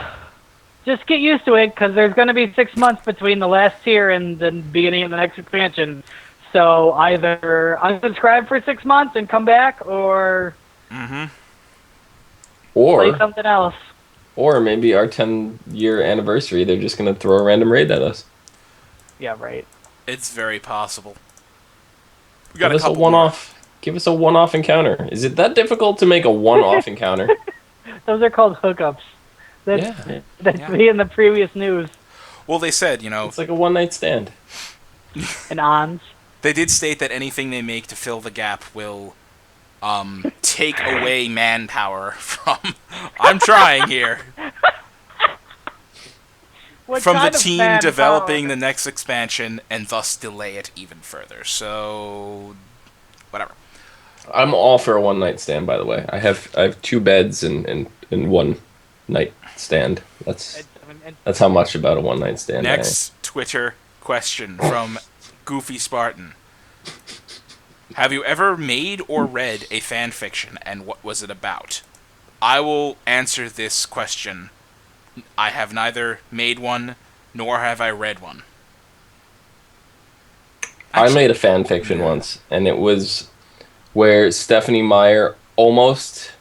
Just get used to it, because there's going to be 6 months between the last tier and the beginning of the next expansion. So either unsubscribe for 6 months and come back, or play something else. Or maybe our 10-year anniversary, they're just going to throw a random raid at us. Yeah, right. It's very possible. We got Give us a couple one-off. Give us a one-off encounter. Is it that difficult to make a one-off encounter? Those are called hookups. That's Yeah. be in the previous news. Well, they said, It's like a one-night stand. And ons. they did state that anything they make to fill the gap will take away manpower from... I'm trying here. What From the kind of team manpower? developing the next expansion and thus delay it even further. So, whatever. I'm all for a one-night stand, by the way. I have 2 beds and one night stand. And, That's how much about a one night stand I am. Next Twitter question from Goofy Spartan. Have you ever made or read a fan fiction, and what was it about? I will answer this question. I have neither made one, nor have I read one. I made a fan fiction once, and it was where Stephanie Meyer almost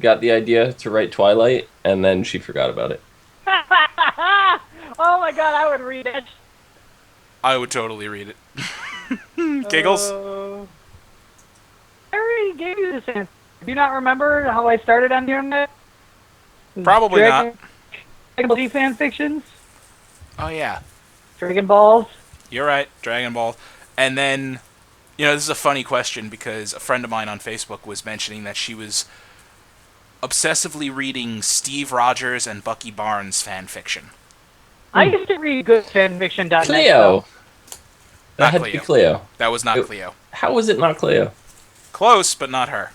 got the idea to write Twilight, and then she forgot about it. oh my god, I would read it. I would totally read it. Giggles? I already gave you this answer. Do you not remember how I started on the internet? Probably not. Dragon Ball Z fan fictions? Oh, yeah. Dragon Balls? You're right, Dragon Ball. And then, this is a funny question because a friend of mine on Facebook was mentioning that she was obsessively reading Steve Rogers and Bucky Barnes fan fiction. I used to read good fanfiction.net. Cleo! That Not had to be Cleo. That was not Cleo. How was it not Cleo? Close, but not her.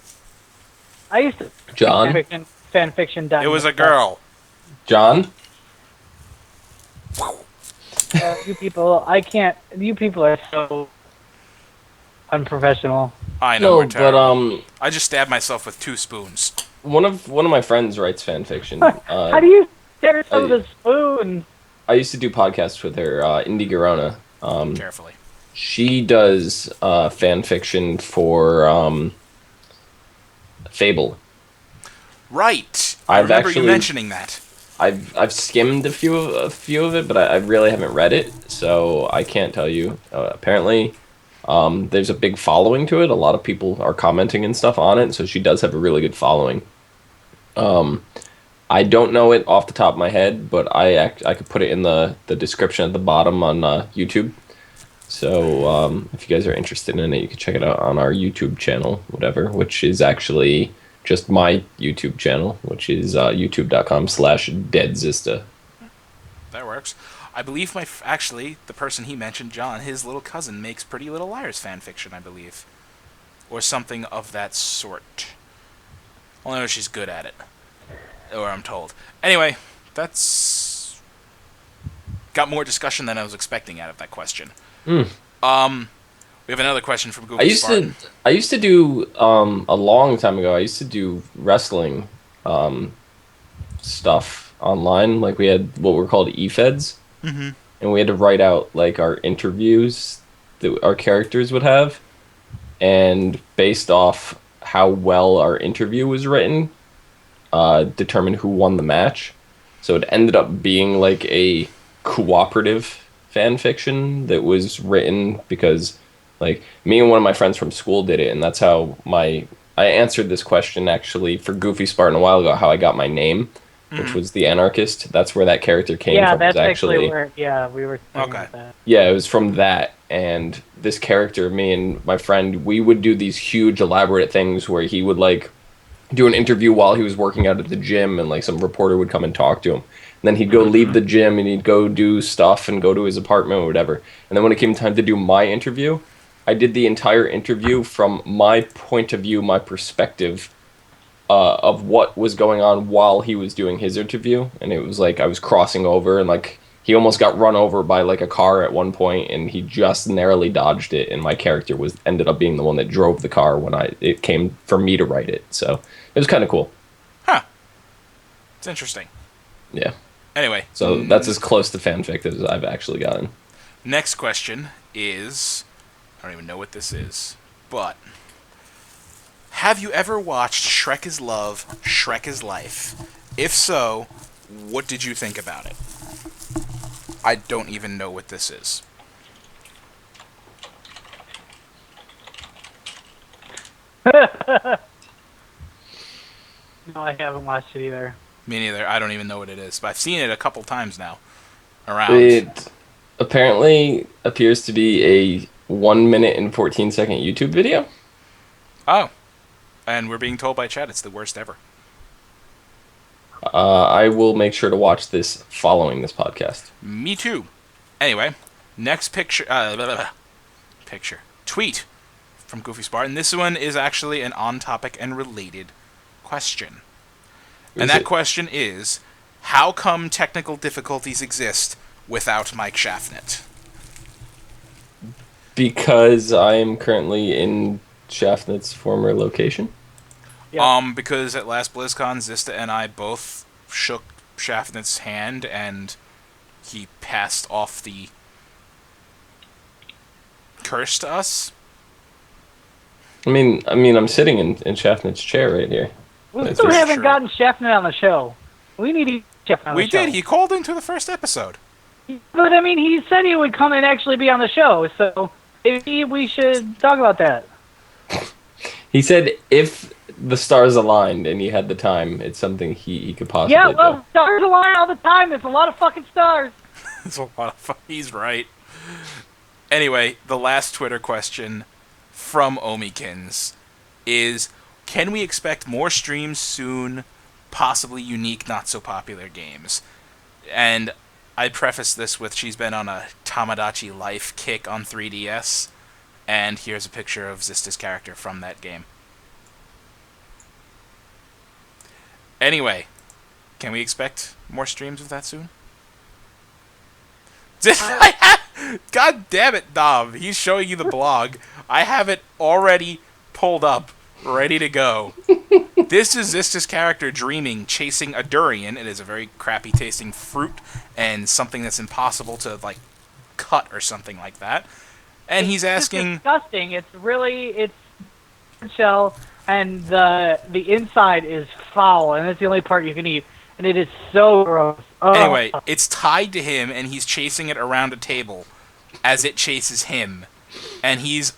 I used to John? fanfiction.net. It was a girl. John? You people, I can't. You people are so unprofessional. I know, we're terrible. But I just stabbed myself with 2 spoons. one of my friends writes fan fiction. How do you stare so the spoon? I used to do podcasts with her, Indy Garona. Carefully. She does fan fiction for Fable. Right. I remember actually you mentioning that. I've skimmed a few of it, but I really haven't read it, so I can't tell you. Apparently, there's a big following to it. A lot of people are commenting and stuff on it, so she does have a really good following. I don't know it off the top of my head, but I could put it in the description at the bottom on YouTube. So if you guys are interested in it, you can check it out on our YouTube channel, whatever, which is actually just my YouTube channel, which is youtube.com/deadzista. That works. I believe actually, the person he mentioned, John, his little cousin makes Pretty Little Liars fan fiction, I believe. Or something of that sort. Well, I know she's good at it. Or I'm told. Anyway, that's got more discussion than I was expecting out of that question. We have another question from Google Spartan. I used to do a long time ago. I used to do wrestling stuff online. Like we had what were called e-feds, and we had to write out like our interviews that our characters would have, and based off how well our interview was written, determine who won the match. So it ended up being like a cooperative fan fiction that was written because like me and one of my friends from school did it, and that's how I answered this question actually for Goofy Spartan a while ago, how I got my name, which was the anarchist. That's where that character came from. Yeah, that's actually where we were talking Okay. about that. Yeah, it was from that. And this character, me and my friend, we would do these huge elaborate things where he would like do an interview while he was working out at the gym, and like some reporter would come and talk to him. And then he'd go leave the gym and he'd go do stuff and go to his apartment or whatever. And then when it came time to do my interview, I did the entire interview from my point of view, my perspective of what was going on while he was doing his interview. And it was like I was crossing over, and like he almost got run over by like a car at one point, and he just narrowly dodged it. And my character ended up being the one that drove the car when it came for me to write it. So it was kind of cool. Huh. It's interesting. Yeah. Anyway. So that's as close to fanfic as I've actually gotten. Next question is, I don't even know what this is, but have you ever watched Shrek is Love, Shrek is Life? If so, what did you think about it? I don't even know what this is. No, I haven't watched it either. Me neither. I don't even know what it is, but I've seen it a couple times now. Around. It apparently appears to be a 1 minute and 14-second YouTube video. Oh. And we're being told by chat it's the worst ever. I will make sure to watch this following this podcast. Me too. Anyway, next picture. Tweet from Goofy Spartan. This one is actually an on-topic and related question. And that question is, How come technical difficulties exist without Mike Shaffnet? Because I am currently in Shaftnet's former location. Yeah. Because at last BlizzCon, Zista and I both shook Shaftnet's hand, and he passed off the curse to us. I'm sitting in Shaftnet's chair right here. We That's still just haven't true. gotten Chefnet on the show. We need to get Chefnet on We the show. did. He called into the first episode. But I mean, he said he would come and actually be on the show, so maybe we should talk about that. He said if the stars aligned and he had the time, it's something he could possibly Yeah, well, do. stars align all the time. There's a lot of fucking stars. It's a lot of fun. He's right. Anyway, the last Twitter question from Omikins is, can we expect more streams soon, possibly unique, not so popular games? And I preface this with she's been on a Tamagotchi Life kick on 3DS, and here's a picture of Zista's character from that game. Anyway, can we expect more streams of that soon? God damn it, Dom. He's showing you the blog. I have it already pulled up, ready to go. This is Zista's character dreaming, chasing a durian. It is a very crappy tasting fruit and something that's impossible to, like, cut or something like that. And he's asking... It's disgusting. It's shell, and the inside is foul, and it's the only part you can eat. And it is so gross. Ugh. Anyway, it's tied to him, and he's chasing it around a table as it chases him. And he's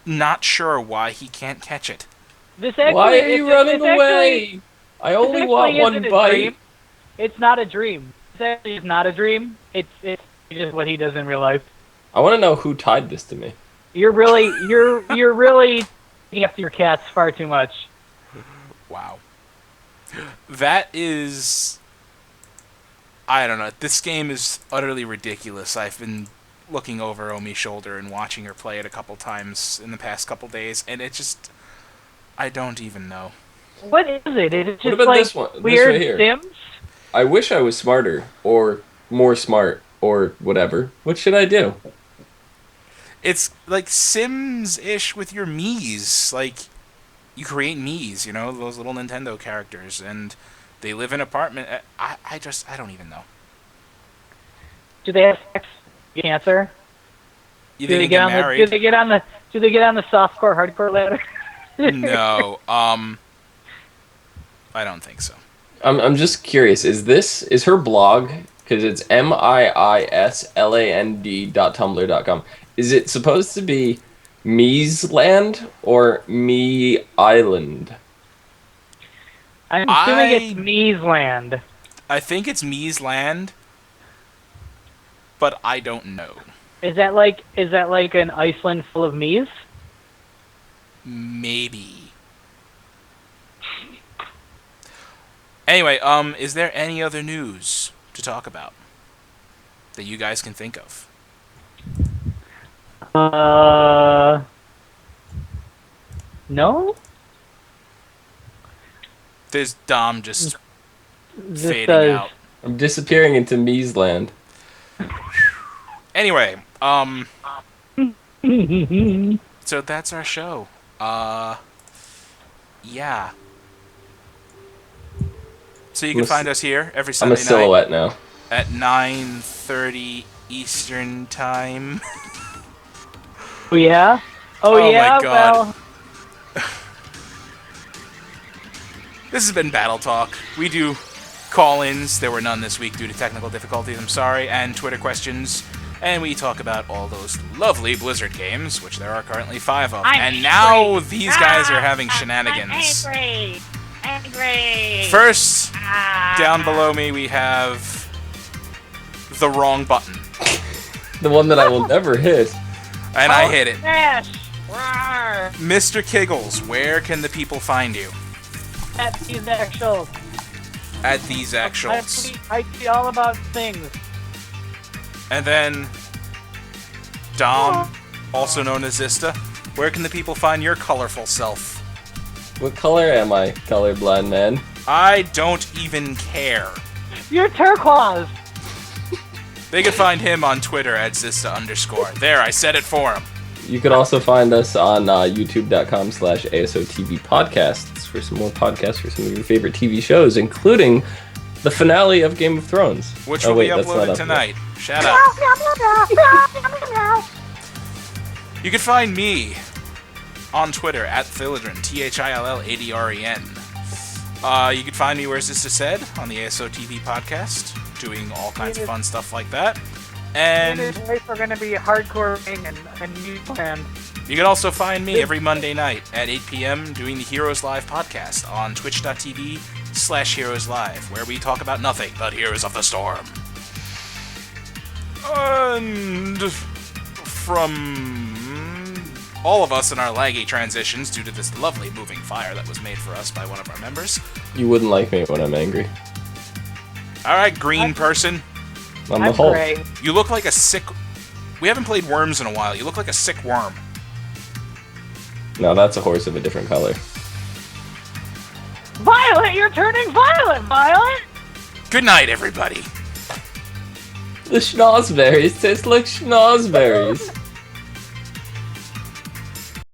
not sure why he can't catch it. This actually, Why are you running away? I only this want actually one isn't a bite. dream. It's not a dream. This actually is not a dream. It's just what he does in real life. I want to know who tied this to me. You're really after your cats far too much. Wow. That is... I don't know. This game is utterly ridiculous. I've been looking over Omi's shoulder and watching her play it a couple times in the past couple days, and it just... I don't even know. What is it? Is it just about like this one? This weird right here. Sims? I wish I was smarter, or more smart, or whatever. What should I do? It's like Sims-ish with your Miis. Like, you create Miis, you know, those little Nintendo characters, and they live in an apartment. I don't even know. Do they have sex? Cancer? You Do think they you get get on married? the? Do they get on the softcore hardcore ladder? No. I don't think so. I'm just curious. Is her blog, because it's miisland.tumblr.com. Is it supposed to be Me's Land or Me Island? I'm assuming it's Me's Land. I think it's Mi's Land, but I don't know. Is that like an Iceland full of Me's? Maybe. Anyway, is there any other news to talk about that you guys can think of? No? There's Dom just This fading does. out. I'm disappearing into Me's Land. Anyway, so that's our show. Yeah. So you can find us here every I'm a Sunday night silhouette now. at 9:30 Eastern Time. Oh yeah? Oh my yeah, God. well... This has been Battle Talk. We do call-ins. There were none this week due to technical difficulties, I'm sorry, and Twitter questions. And we talk about all those lovely Blizzard games, which there are currently 5 of. And now these guys are having shenanigans. I'm angry. First, down below me, we have the wrong button. The one that I will never hit. And I hit it. Smash! Roar. Mr. Kiggles, where can the people find you? At these actual... At these actuals. I see all about things. And then, Dom, also known as Zista, where can the people find your colorful self? What color am I, colorblind man? I don't even care. You're turquoise. They can find him on Twitter at Zista_. There, I said it for him. You can also find us on youtube.com/ASOTV podcasts for some more podcasts for some of your favorite TV shows, including the finale of Game of Thrones. Which will be uploaded tonight. Shout out. You can find me on Twitter at Thilladren, THILL80REN. You can find me where Zista said on the ASOTV podcast, doing all kinds of fun stuff like that. And we're going to be hardcore and new plan. You can also find me every Monday night at 8 p.m. doing the Heroes Live podcast on twitch.tv/Heroes Live, where we talk about nothing but Heroes of the Storm. And from all of us in our laggy transitions due to this lovely moving fire that was made for us by one of our members. You wouldn't like me when I'm angry. Alright, green person. I'm the Hulk. Gray. You look like a sick... We haven't played Worms in a while. You look like a sick worm. No, that's a horse of a different color. Violet, you're turning violet, Violet! Good night, everybody. The schnozberries taste like schnozberries.